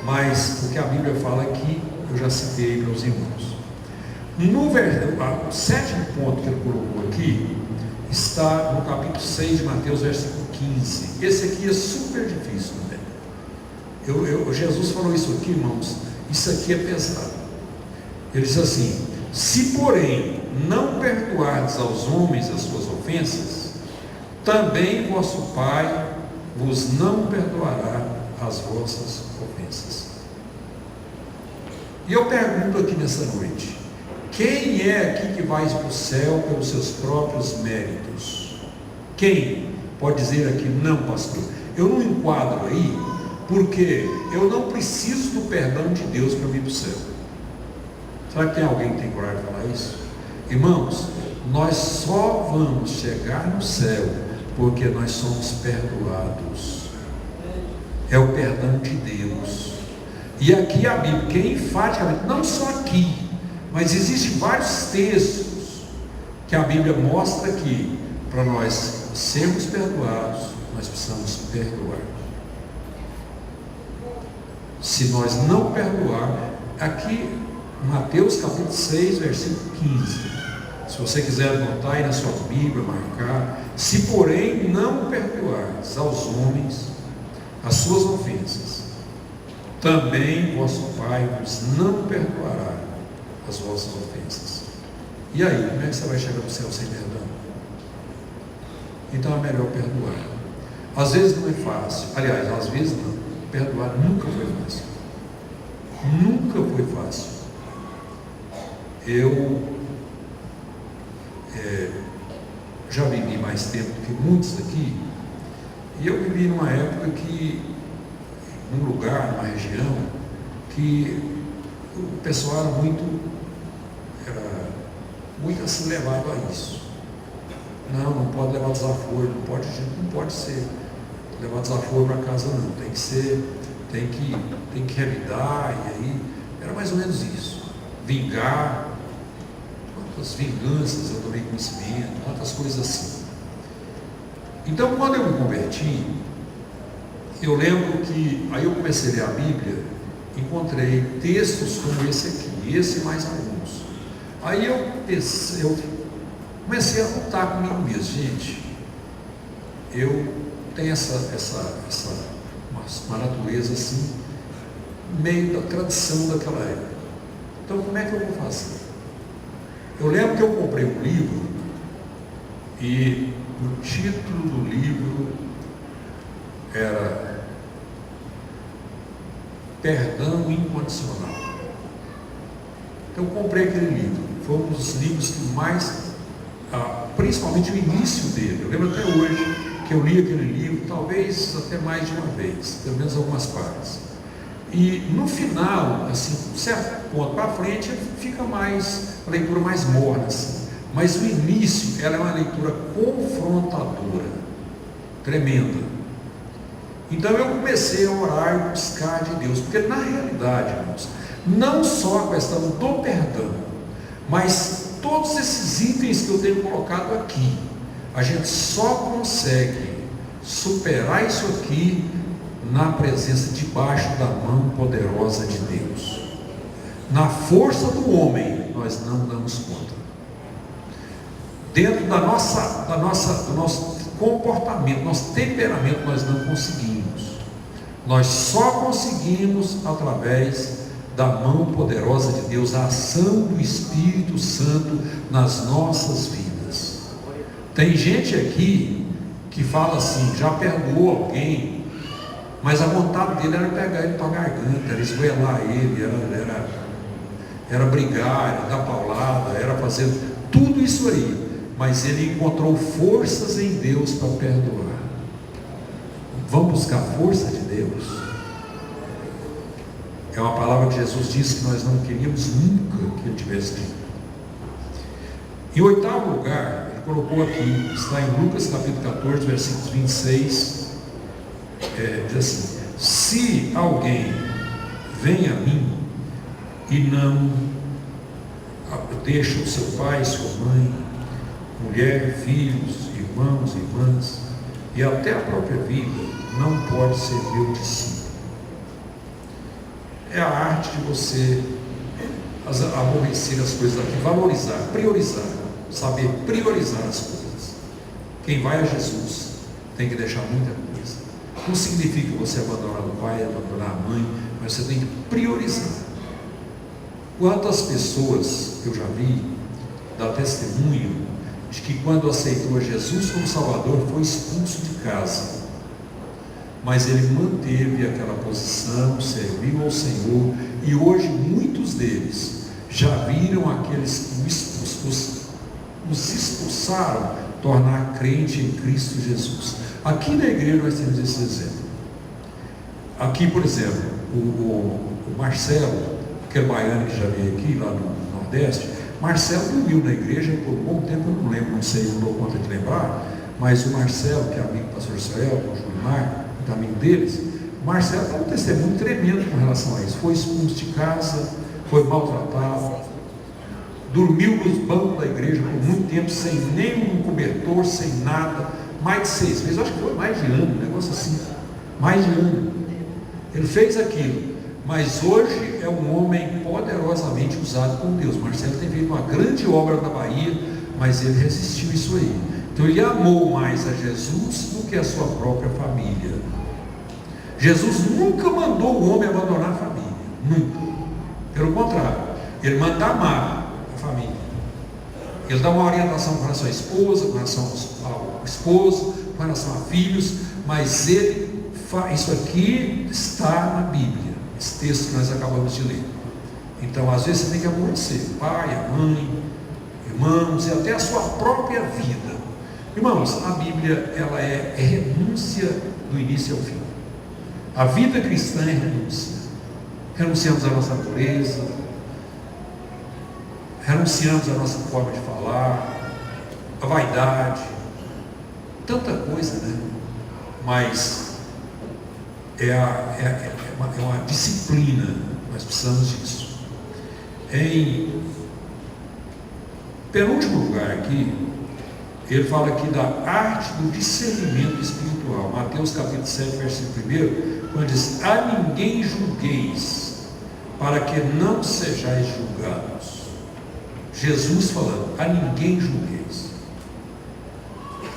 S1: Mas o que a Bíblia fala aqui, eu já citei para os irmãos. O sétimo ponto que ele colocou aqui, está no capítulo 6 de Mateus, versículo 15. Esse aqui é super difícil também. Jesus falou isso aqui, irmãos, isso aqui é pesado. Ele diz assim: se porém não perdoardes aos homens as suas ofensas, também vosso Pai vos não perdoará as vossas ofensas. E eu pergunto aqui nessa noite: quem é aqui que vai para o céu pelos seus próprios méritos? Quem pode dizer aqui: não, pastor, eu não enquadro aí, porque eu não preciso do perdão de Deus para vir para o céu? Será que tem alguém que tem coragem de falar isso? Irmãos, nós só vamos chegar no céu porque nós somos perdoados. É o perdão de Deus. E aqui a Bíblia, que enfaticamente, não só aqui, mas existem vários textos que a Bíblia mostra que para nós sermos perdoados, nós precisamos perdoar. Se nós não perdoar, aqui Mateus capítulo 6, versículo 15. Se você quiser anotar aí na sua Bíblia, marcar. Se porém não perdoardes aos homens as suas ofensas, também vosso Pai vos não perdoará as vossas ofensas. E aí, como é que você vai chegar no céu sem perdão? Então é melhor perdoar. Às vezes não é fácil. Aliás, às vezes não. Perdoar nunca foi fácil. Nunca foi fácil. Eu já vivi mais tempo do que muitos daqui, e eu vivi numa época que, num lugar, numa região, que o pessoal era muito assim levado a isso. Não pode levar desaforo, não pode ser levar desaforo para casa não, tem que revidar, e aí era mais ou menos isso. Vingar, quantas vinganças eu tomei conhecimento, quantas coisas assim. Então, quando eu me converti, eu lembro que aí eu comecei a ler a Bíblia, encontrei textos como esse aqui, esse e mais alguns. Aí eu comecei a lutar comigo mesmo. Gente, eu tenho uma natureza assim, meio da tradição daquela época. Então, como é que eu vou fazer? Eu lembro que eu comprei um livro, e o título do livro era Perdão Incondicional. Então eu comprei aquele livro. Foi um dos livros que mais, principalmente o início dele, eu lembro até hoje que eu li aquele livro, talvez até mais de uma vez, pelo menos algumas partes. E no final, assim, certo ponto para frente, fica mais, a leitura mais morna, assim. Mas o início, ela é uma leitura confrontadora, tremenda. Então eu comecei a orar e buscar de Deus, porque na realidade, irmãos, não só a questão do perdão, mas todos esses itens que eu tenho colocado aqui, a gente só consegue superar isso aqui na presença, debaixo da mão poderosa de Deus. Na força do homem, nós não damos conta. Dentro do nosso comportamento, nosso temperamento, nós não conseguimos. Nós só conseguimos através da mão poderosa de Deus, a ação do Espírito Santo nas nossas vidas. Tem gente aqui que fala assim, já perdoou alguém, mas a vontade dele era pegar ele para a garganta, era esgoelar ele, era brigar, era dar paulada, era fazer tudo isso aí. Mas ele encontrou forças em Deus para perdoar. Vamos buscar a força de Deus. É uma palavra que Jesus disse que nós não queríamos nunca que ele tivesse dito. Em oitavo lugar, ele colocou aqui, está em Lucas capítulo 14, versículos 26, diz assim: se alguém vem a mim e não deixa o seu pai, sua mãe, mulher, filhos, irmãos, irmãs, e até a própria vida, não pode ser meu discípulo. É a arte de você aborrecer as coisas aqui, valorizar, priorizar, saber priorizar as coisas. Quem vai a Jesus tem que deixar muita coisa. Não significa você abandonar o pai, abandonar a mãe, mas você tem que priorizar. Quantas pessoas eu já vi dar testemunho de que quando aceitou Jesus como Salvador foi expulso de casa, mas ele manteve aquela posição, serviu ao Senhor, e hoje muitos deles já viram aqueles que os expulsaram tornar crente em Cristo Jesus. Aqui na igreja nós temos esse exemplo. Aqui, por exemplo, o Marcelo, aquele baiano que já veio aqui, lá no Nordeste, Marcelo dormiu na igreja por um bom tempo, eu não lembro, não sei, não dou conta de lembrar, mas o Marcelo, que é amigo do pastor Israel, o Júlio amigo deles, o Marcelo dá um testemunho tremendo com relação a isso. Foi expulso de casa, foi maltratado, dormiu nos bancos da igreja por muito tempo, sem nenhum cobertor, sem nada, mais de 6 meses, acho que foi mais de ano, um negócio assim, mais de ano. Ele fez aquilo, mas hoje é um homem poderosamente usado por Deus. Marcelo tem feito uma grande obra na Bahia, mas ele resistiu isso aí. Então ele amou mais a Jesus do que a sua própria família. Jesus nunca mandou o homem abandonar a família, nunca. Pelo contrário, ele manda amar a família. Ele dá uma orientação com relação à esposa, com relação ao esposo, com relação a filhos, mas ele faz, isso aqui está na Bíblia, esse texto que nós acabamos de ler. Então, às vezes você tem que aborrecer o pai, a mãe, irmãos e até a sua própria vida. Irmãos, a Bíblia ela é renúncia do início ao fim. A vida cristã é renúncia. Renunciamos à nossa natureza, renunciamos à nossa forma de falar, a vaidade, tanta coisa, né? Mas é uma disciplina, nós precisamos disso. Em penúltimo lugar aqui, ele fala aqui da arte do discernimento espiritual. Mateus capítulo 7, versículo 1, quando diz: a ninguém julgueis, para que não sejais julgados. Jesus falando, a ninguém julgueis.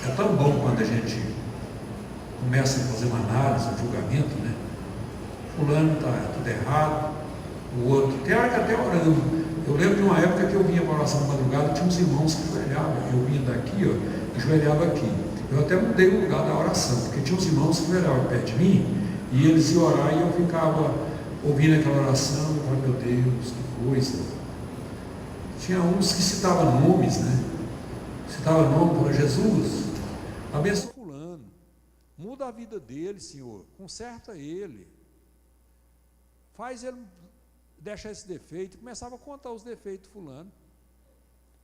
S1: É tão bom quando a gente começa a fazer uma análise, um julgamento, né? Fulano está tudo errado, o outro, tem hora que até orando. Eu lembro de uma época que eu vinha para a oração de madrugada, tinha uns irmãos que joelhavam, eu vinha daqui, ó, e joelhava aqui. Eu até mudei o lugar da oração, porque tinha uns irmãos que joelhavam perto de mim, e eles iam orar e eu ficava ouvindo aquela oração, e eu falava, meu Deus, que coisa. Tinha uns que citavam nomes, né? Citavam nome para Jesus, abençoa fulano, muda a vida dele, Senhor, conserta ele, faz ele deixar esse defeito. Começava a contar os defeitos de fulano.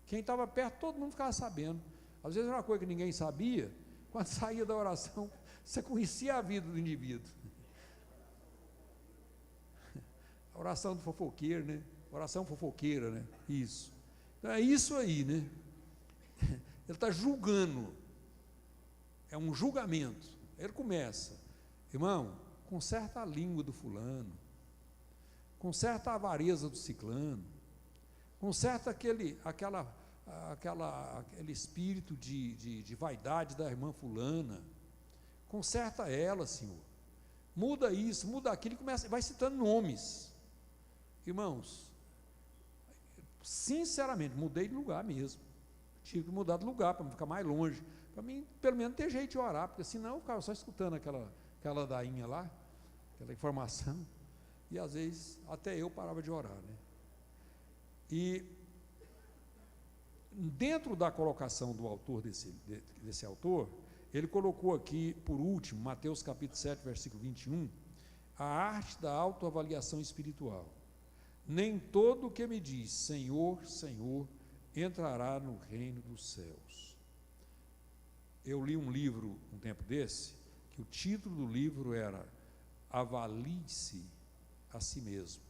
S1: Quem estava perto, todo mundo ficava sabendo. Às vezes era uma coisa que ninguém sabia. Quando saía da oração, você conhecia a vida do indivíduo. A oração do fofoqueiro, né? Oração fofoqueira, né? Isso. Então é isso aí, né? Ele está julgando. É um julgamento. Ele começa, irmão, conserta a língua do fulano, conserta a avareza do ciclano, conserta aquele espírito de vaidade da irmã fulana, conserta ela, Senhor, muda isso, muda aquilo, começa, vai citando nomes. Irmãos, sinceramente, mudei de lugar mesmo, tive que mudar de lugar para ficar mais longe, para mim, pelo menos, ter jeito de orar, porque senão eu ficava só escutando aquela ladainha lá, aquela informação, e às vezes até eu parava de orar, né? E dentro da colocação do autor desse autor, ele colocou aqui, por último, Mateus capítulo 7, versículo 21, a arte da autoavaliação espiritual. Nem todo o que me diz Senhor, Senhor, entrará no reino dos céus. Eu li um livro um tempo desse, que o título do livro era Avalie-se a si mesmo.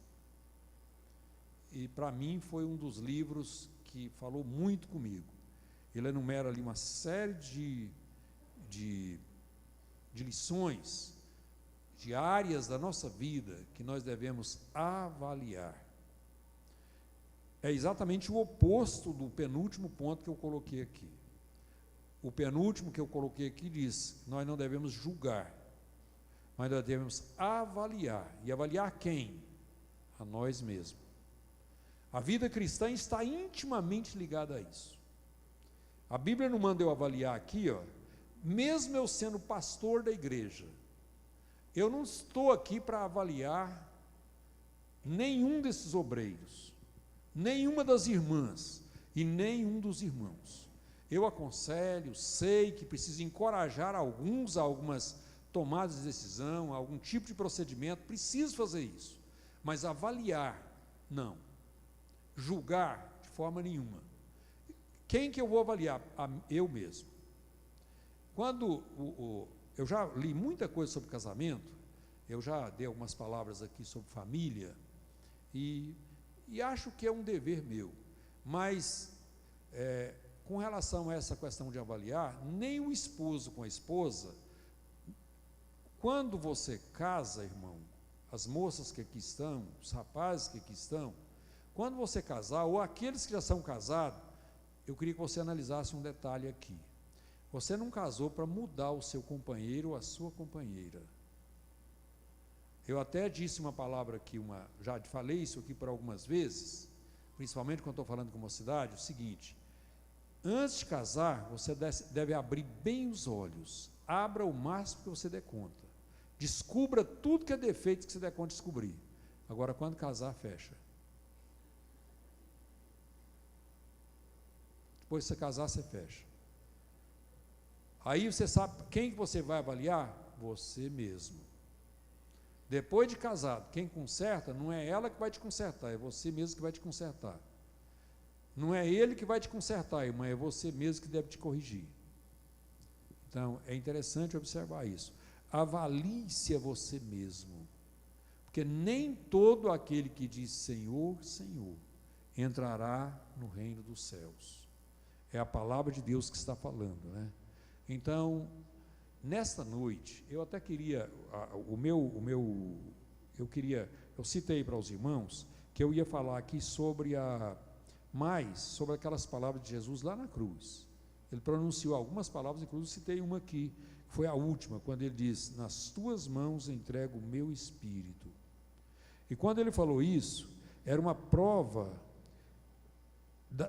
S1: E para mim foi um dos livros que falou muito comigo. Ele enumera ali uma série de lições, de áreas da nossa vida que nós devemos avaliar. É exatamente o oposto do penúltimo ponto que eu coloquei aqui. O penúltimo que eu coloquei aqui diz: nós não devemos julgar, mas nós devemos avaliar. E avaliar quem? A nós mesmos. A vida cristã está intimamente ligada a isso. A Bíblia não manda eu avaliar aqui, ó, mesmo eu sendo pastor da igreja, eu não estou aqui para avaliar nenhum desses obreiros, nenhuma das irmãs e nenhum dos irmãos. Eu aconselho, sei que preciso encorajar alguns a algumas tomadas de decisão, a algum tipo de procedimento, preciso fazer isso, mas avaliar, não. Julgar, de forma nenhuma. Quem que eu vou avaliar? Eu mesmo. Quando eu já li muita coisa sobre casamento, eu já dei algumas palavras aqui sobre família, e acho que é um dever meu, mas
S4: com relação a essa questão de avaliar, nem o esposo com a esposa, quando você casa, irmão, as moças que aqui estão, os rapazes que aqui estão, quando você casar, ou aqueles que já são casados, eu queria que você analisasse um detalhe aqui. Você não casou para mudar o seu companheiro ou a sua companheira. Eu até disse uma palavra aqui, já falei isso aqui por algumas vezes, principalmente quando estou falando com mocidade, o seguinte: antes de casar, você deve abrir bem os olhos, abra o máximo que você der conta, descubra tudo que é defeito que você der conta de descobrir. Agora, quando casar, fecha. Depois de você casar, você fecha. Aí você sabe quem que você vai avaliar? Você mesmo. Depois de casado, quem conserta, não é ela que vai te consertar, é você mesmo que vai te consertar. Não é ele que vai te consertar, irmã, é você mesmo que deve te corrigir. Então, é interessante observar isso. Avalie-se a você mesmo, porque nem todo aquele que diz Senhor, Senhor, entrará no reino dos céus. É a palavra de Deus que está falando, né? Então, nesta noite, eu até queria, eu citei para os irmãos que eu ia falar aqui sobre sobre aquelas palavras de Jesus lá na cruz. Ele pronunciou algumas palavras, inclusive citei uma aqui, que foi a última, quando ele diz: nas tuas mãos entrego o meu espírito. E quando ele falou isso, era uma prova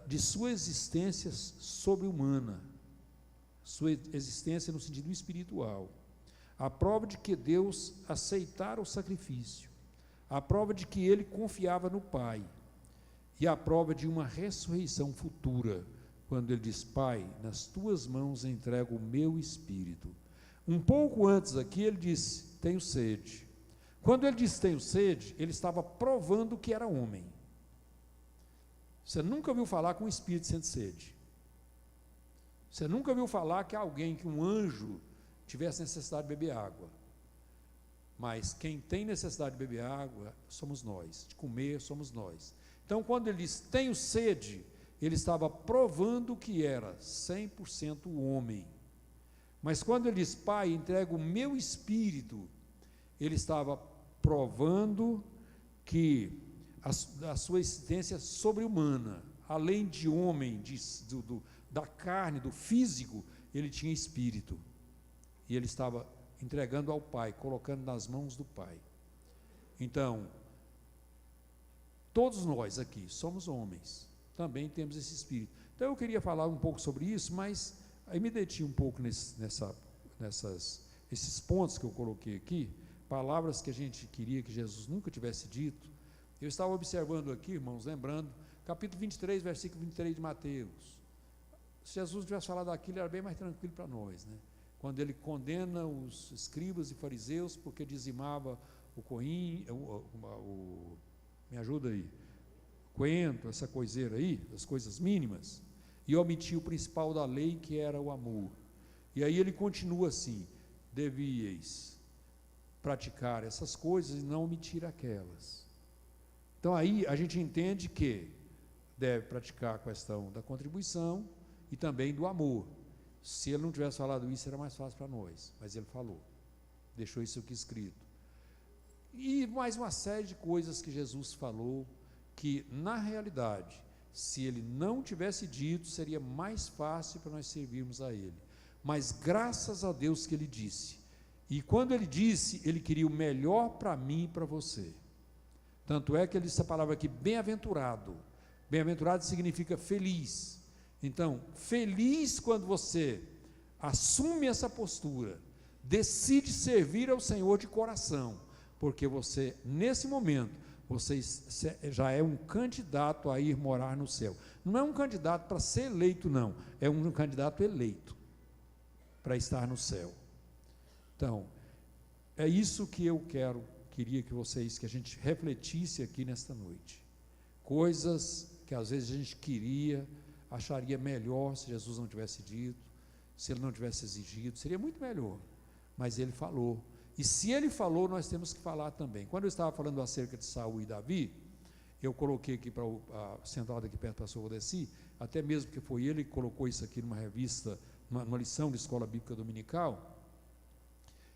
S4: de sua existência sobre-humana, sua existência no sentido espiritual, a prova de que Deus aceitara o sacrifício, a prova de que ele confiava no Pai, e a prova de uma ressurreição futura, quando ele diz: Pai, nas tuas mãos entrego o meu espírito. Um pouco antes aqui ele disse: tenho sede. Quando ele disse tenho sede, ele estava provando que era homem. Você nunca ouviu falar que um espírito sente sede. Você nunca ouviu falar que um anjo tivesse necessidade de beber água. Mas quem tem necessidade de beber água somos nós, de comer somos nós. Então, quando ele diz tenho sede, ele estava provando que era 100% homem. Mas quando ele diz: Pai, entrego o meu espírito, ele estava provando que a sua existência sobre-humana, além de homem, da carne, do físico, ele tinha espírito. E ele estava entregando ao Pai, colocando nas mãos do Pai. Então, todos nós aqui somos homens, também temos esse espírito. Então eu queria falar um pouco sobre isso, mas aí me detive um pouco esses pontos que eu coloquei aqui, palavras que a gente queria que Jesus nunca tivesse dito. Eu estava observando aqui, irmãos, lembrando, capítulo 23, versículo 23 de Mateus. Se Jesus tivesse falado aquilo, era bem mais tranquilo para nós, né? Quando ele condena os escribas e fariseus porque dizimava o coentro, me ajuda aí, coentro, essa coiseira aí, as coisas mínimas, e omitia o principal da lei, que era o amor. E aí ele continua assim: devíeis praticar essas coisas e não omitir aquelas. Então aí a gente entende que deve praticar a questão da contribuição e também do amor. Se ele não tivesse falado isso, era mais fácil para nós, mas ele falou, deixou isso aqui escrito. E mais uma série de coisas que Jesus falou, que na realidade, se ele não tivesse dito, seria mais fácil para nós servirmos a ele. Mas graças a Deus que ele disse. E quando ele disse, ele queria o melhor para mim e para você. Tanto é que ele disse a palavra aqui: bem-aventurado. Bem-aventurado significa feliz. Então, feliz quando você assume essa postura, decide servir ao Senhor de coração, porque você, nesse momento, você já é um candidato a ir morar no céu. Não é um candidato para ser eleito, não, é um candidato eleito para estar no céu. Então, é isso que eu queria que a gente refletisse aqui nesta noite. Coisas que às vezes a gente acharia melhor se Jesus não tivesse dito, se ele não tivesse exigido, seria muito melhor, mas ele falou. E se ele falou, nós temos que falar também. Quando eu estava falando acerca de Saul e Davi, eu coloquei aqui sentado aqui perto do pastor Odeci, até mesmo porque foi ele que colocou isso aqui numa revista, numa lição de escola bíblica dominical,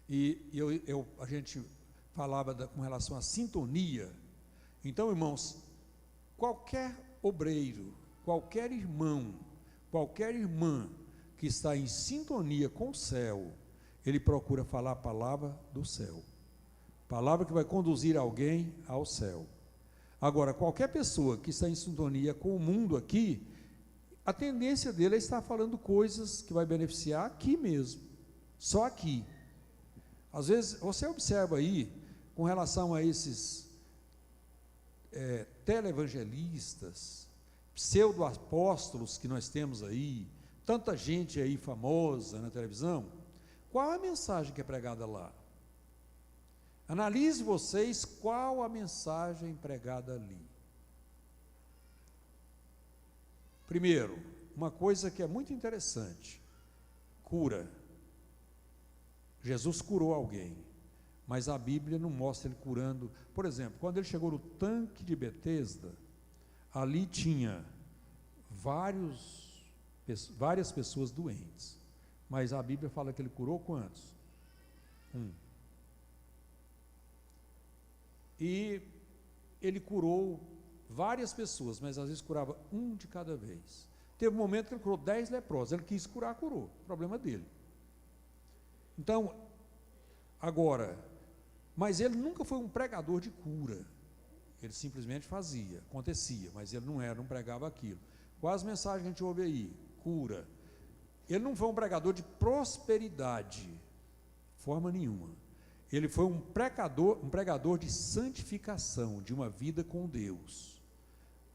S4: e a gente falava com relação à sintonia. Então, irmãos, qualquer obreiro, qualquer irmão, qualquer irmã que está em sintonia com o céu, ele procura falar a palavra do céu, palavra que vai conduzir alguém ao céu. Agora, qualquer pessoa que está em sintonia com o mundo aqui, a tendência dele é estar falando coisas que vai beneficiar aqui mesmo, só aqui. Às vezes, você observa aí, com relação a esses televangelistas, pseudo-apóstolos que nós temos aí, tanta gente aí famosa na televisão, qual a mensagem que é pregada lá? Analise vocês qual a mensagem pregada ali. Primeiro, uma coisa que é muito interessante, cura. Jesus curou alguém, mas a Bíblia não mostra ele curando. Por exemplo, quando ele chegou no tanque de Betesda, ali tinha várias pessoas doentes, mas a Bíblia fala que ele curou quantos? E ele curou várias pessoas, mas às vezes curava um de cada vez. Teve um momento que ele curou 10 leprosos, ele quis curar, curou, problema dele. Então, agora, mas ele nunca foi um pregador de cura, ele simplesmente fazia, acontecia, mas ele não pregava aquilo. Quais mensagens que a gente ouve aí? Cura. Ele não foi um pregador de prosperidade, forma nenhuma. Ele foi um pregador de santificação, de uma vida com Deus,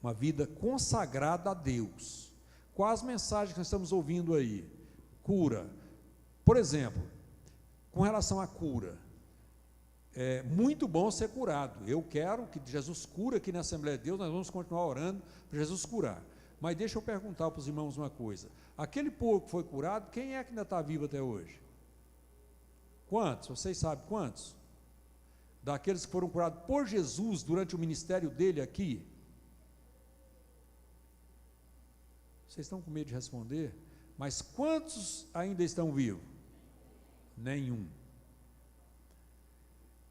S4: uma vida consagrada a Deus. Quais mensagens que nós estamos ouvindo aí? Cura. Por exemplo, com relação à cura, é muito bom ser curado. Eu quero que Jesus cure aqui na Assembleia de Deus, nós vamos continuar orando para Jesus curar. Mas deixa eu perguntar para os irmãos uma coisa: aquele povo que foi curado, quem é que ainda está vivo até hoje? Quantos? Vocês sabem quantos? Daqueles que foram curados por Jesus durante o ministério dele aqui? Vocês estão com medo de responder? Mas quantos ainda estão vivos? Nenhum.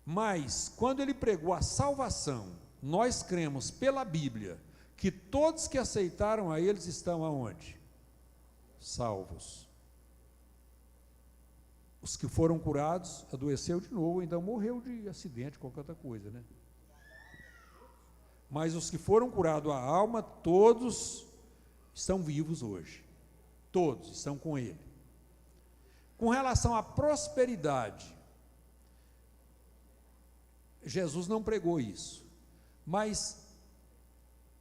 S4: Mas, quando ele pregou a salvação, nós cremos pela Bíblia, que todos que aceitaram a eles estão aonde? Salvos. Os que foram curados, adoeceu de novo, ainda morreu de acidente, qualquer outra coisa, né? Mas os que foram curados a alma, todos estão vivos hoje. Todos estão com ele. Com relação à prosperidade, Jesus não pregou isso, mas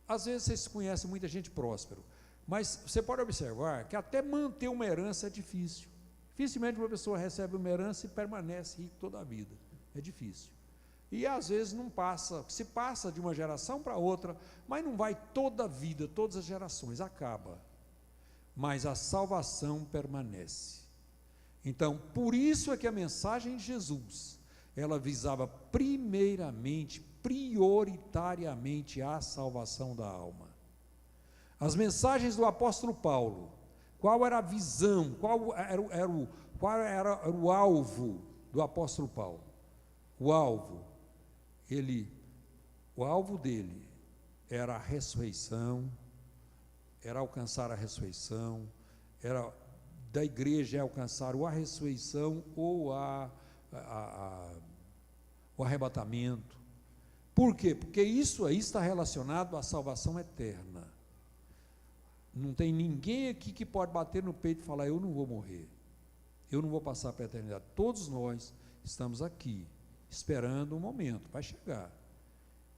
S4: às vezes vocês conhecem muita gente próspera, mas você pode observar que até manter uma herança é difícil. Dificilmente uma pessoa recebe uma herança e permanece rico toda a vida, é difícil. E às vezes não passa, se passa de uma geração para outra, mas não vai toda a vida, todas as gerações, acaba. Mas a salvação permanece. Então, por isso é que a mensagem de Jesus, ela visava primeiramente, prioritariamente a salvação da alma. As mensagens do apóstolo Paulo, qual era a visão, qual era o alvo do apóstolo Paulo? O alvo dele era a ressurreição, era alcançar a ressurreição, era da igreja alcançar ou a ressurreição ou o arrebatamento. Por quê? Porque isso aí está relacionado à salvação eterna. Não tem ninguém aqui que pode bater no peito e falar: eu não vou morrer, eu não vou passar para a eternidade. Todos nós estamos aqui, esperando um momento, vai chegar.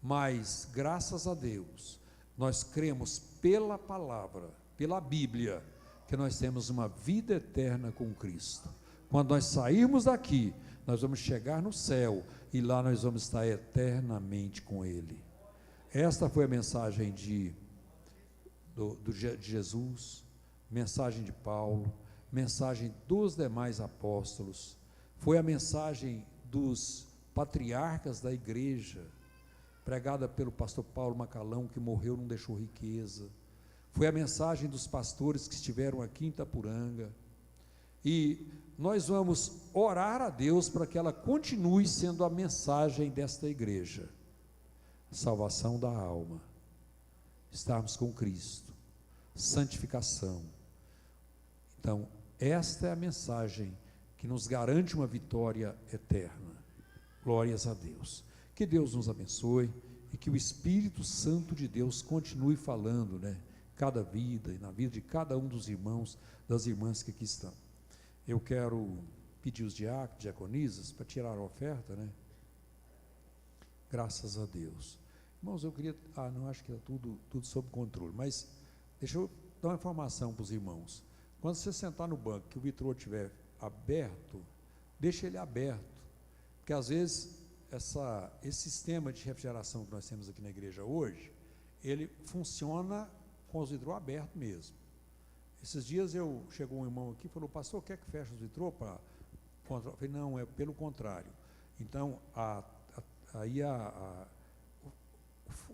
S4: Mas, graças a Deus, nós cremos pela palavra, pela Bíblia, que nós temos uma vida eterna com Cristo. Quando nós sairmos daqui, nós vamos chegar no céu, e lá nós vamos estar eternamente com Ele. Esta foi a mensagem de Jesus, mensagem de Paulo, mensagem dos demais apóstolos, foi a mensagem dos patriarcas da igreja, pregada pelo pastor Paulo Macalão, que morreu, não deixou riqueza, foi a mensagem dos pastores que estiveram aqui em Itapuranga, e nós vamos orar a Deus para que ela continue sendo a mensagem desta igreja: salvação da alma, estarmos com Cristo, santificação. Então, esta é a mensagem que nos garante uma vitória eterna. Glórias a Deus. Que Deus nos abençoe e que o Espírito Santo de Deus continue falando, cada vida e na vida de cada um dos irmãos, das irmãs que aqui estão. Eu quero pedir os diáconos, diaconisas, para tirar a oferta, Graças a Deus. Irmãos, eu queria, não, acho que está tudo sob controle, mas deixa eu dar uma informação para os irmãos. Quando você sentar no banco, que o vitrô estiver aberto, deixa ele aberto, porque às vezes esse sistema de refrigeração que nós temos aqui na igreja hoje, ele funciona com os vitrô abertos mesmo. Esses dias chegou um irmão aqui e falou: pastor, quer que feche os vitrô para... Eu falei: não, é pelo contrário. Então,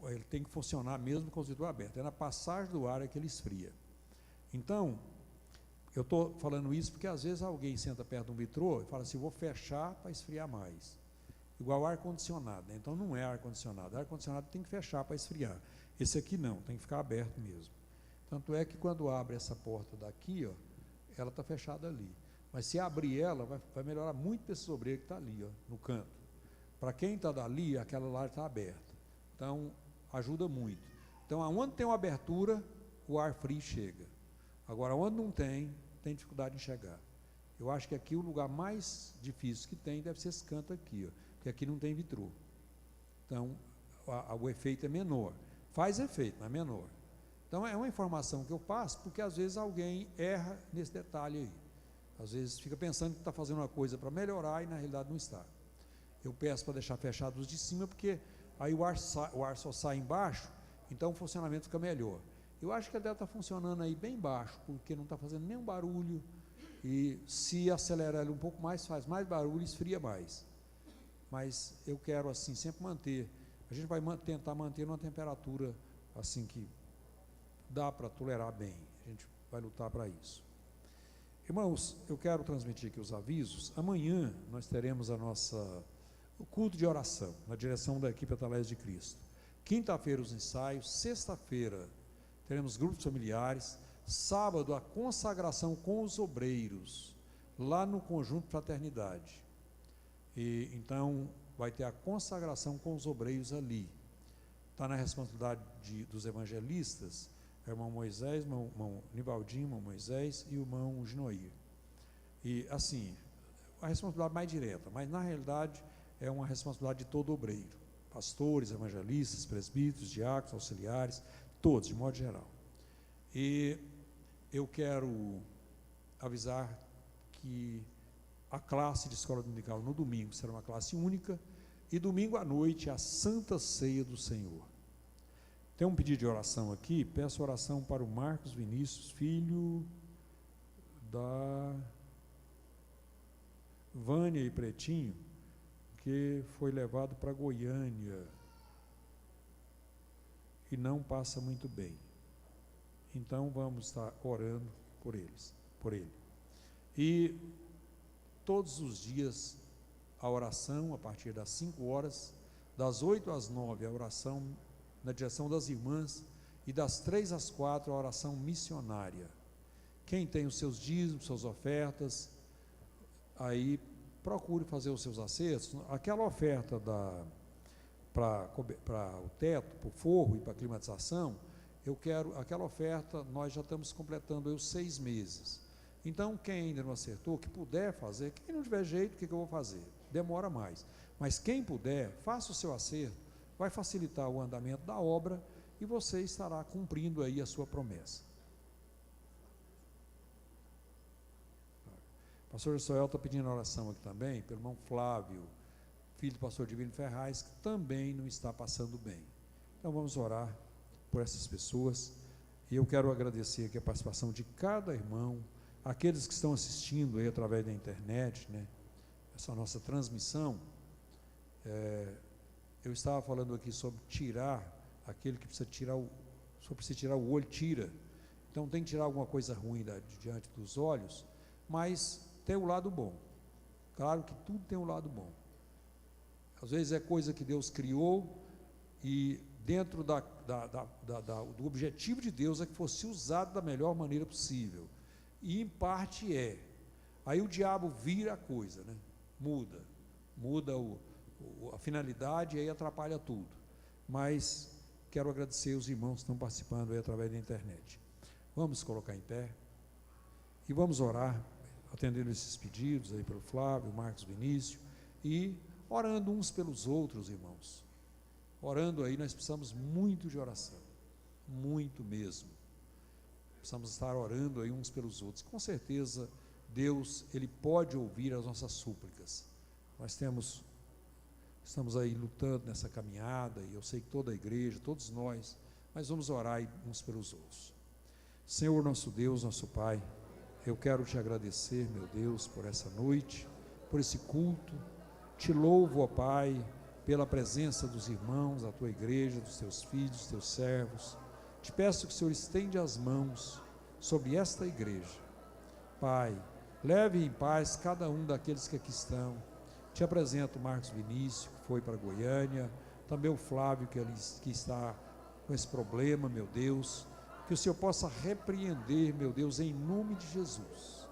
S4: ele tem que funcionar mesmo com os vitrô abertos. É na passagem do ar que ele esfria. Então, eu estou falando isso porque às vezes alguém senta perto de um vitrô e fala assim: vou fechar para esfriar mais. Igual ar-condicionado, Então não é ar-condicionado. Ar-condicionado tem que fechar para esfriar. Esse aqui não, tem que ficar aberto mesmo. Tanto é que quando abre essa porta daqui, ela está fechada ali. Mas se abrir ela, vai melhorar muito para esse obreiro que está ali, no canto. Para quem está dali, aquela lá está aberta. Então, ajuda muito. Então, aonde tem uma abertura, o ar frio chega. Agora, onde não tem dificuldade em chegar. Eu acho que aqui o lugar mais difícil que tem deve ser esse canto aqui, porque aqui não tem vitrô. Então, o efeito é menor. Faz efeito, mas é menor. Então, é uma informação que eu passo, porque às vezes alguém erra nesse detalhe aí. Às vezes fica pensando que está fazendo uma coisa para melhorar e na realidade não está. Eu peço para deixar fechado os de cima, porque aí o ar só sai embaixo, então o funcionamento fica melhor. Eu acho que ele deve estar funcionando aí bem baixo, porque não está fazendo nenhum barulho, e se acelerar ele um pouco mais, faz mais barulho e esfria mais. Mas eu quero assim sempre manter, a gente vai tentar manter uma temperatura assim que dá para tolerar bem, a gente vai lutar para isso. Irmãos, eu quero transmitir aqui os avisos. Amanhã nós teremos o culto de oração, na direção da equipe Atalaia de Cristo. Quinta-feira os ensaios, sexta-feira teremos grupos familiares, sábado a consagração com os obreiros, lá no Conjunto Fraternidade. E então vai ter a consagração com os obreiros ali. Está na responsabilidade dos evangelistas, o irmão Moisés, o irmão Nivaldinho, o irmão Moisés e o irmão Ginoir. E assim, a responsabilidade mais direta, mas na realidade é uma responsabilidade de todo obreiro, pastores, evangelistas, presbíteros, diáconos, auxiliares, todos, de modo geral. E eu quero avisar que a classe de escola dominical no domingo será uma classe única, e domingo à noite a Santa Ceia do Senhor. Tem um pedido de oração aqui, peço oração para o Marcos Vinícius, filho da Vânia e Pretinho, que foi levado para Goiânia e não passa muito bem. Então vamos estar orando por ele. E todos os dias a oração a partir das 5 horas, das 8 às 9 a oração na direção das irmãs, e das 3 às 4 a oração missionária. Quem tem os seus dízimos, suas ofertas, aí procure fazer os seus acertos. Aquela oferta para o teto, para o forro e para a climatização, aquela oferta nós já estamos completando aí os 6 meses. Então, quem ainda não acertou, que puder fazer, quem não tiver jeito, o que eu vou fazer? Demora mais. Mas quem puder, faça o seu acerto, vai facilitar o andamento da obra e você estará cumprindo aí a sua promessa. O pastor Joel está pedindo oração aqui também, pelo irmão Flávio, filho do pastor Divino Ferraz, que também não está passando bem. Então vamos orar por essas pessoas, e eu quero agradecer aqui a participação de cada irmão, aqueles que estão assistindo aí através da internet, essa nossa transmissão. Eu estava falando aqui sobre tirar, aquele que precisa tirar o olho, tira. Então tem que tirar alguma coisa ruim de diante dos olhos, mas tem o lado bom. Claro que tudo tem um lado bom. Às vezes é coisa que Deus criou e dentro do objetivo de Deus é que fosse usado da melhor maneira possível. E em parte é. Aí o diabo vira a coisa, né? Muda a finalidade e aí atrapalha tudo. Mas quero agradecer os irmãos que estão participando aí através da internet. Vamos colocar em pé e vamos orar, atendendo esses pedidos aí pelo Flávio, Marcos Vinícius, e orando uns pelos outros, irmãos. Orando aí, nós precisamos muito de oração, muito mesmo. Precisamos estar orando aí uns pelos outros. Com certeza, Deus, Ele pode ouvir as nossas súplicas. Nós estamos aí lutando nessa caminhada, e eu sei que toda a igreja, todos nós, mas vamos orar aí uns pelos outros. Senhor nosso Deus, nosso Pai, eu quero te agradecer, meu Deus, por essa noite, por esse culto. Te louvo, ó Pai, pela presença dos irmãos, da tua igreja, dos teus filhos, dos teus servos. Te peço que o Senhor estende as mãos sobre esta igreja. Pai, leve em paz cada um daqueles que aqui estão. Te apresento o Marcos Vinícius, que foi para Goiânia, também o Flávio, que está com esse problema, meu Deus. Que o Senhor possa repreender, meu Deus, em nome de Jesus.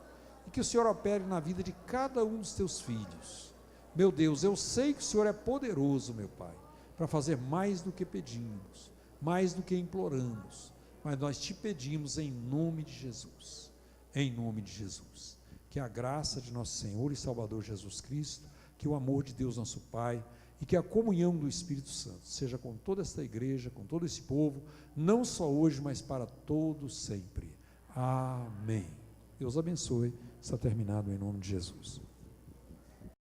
S4: E que o Senhor opere na vida de cada um dos teus filhos. Meu Deus, eu sei que o Senhor é poderoso, meu Pai, para fazer mais do que pedimos, mais do que imploramos, mas nós te pedimos em nome de Jesus, em nome de Jesus, que a graça de nosso Senhor e Salvador Jesus Cristo, que o amor de Deus nosso Pai e que a comunhão do Espírito Santo seja com toda esta igreja, com todo esse povo, não só hoje, mas para todos sempre. Amém. Deus abençoe. Está terminado em nome de Jesus.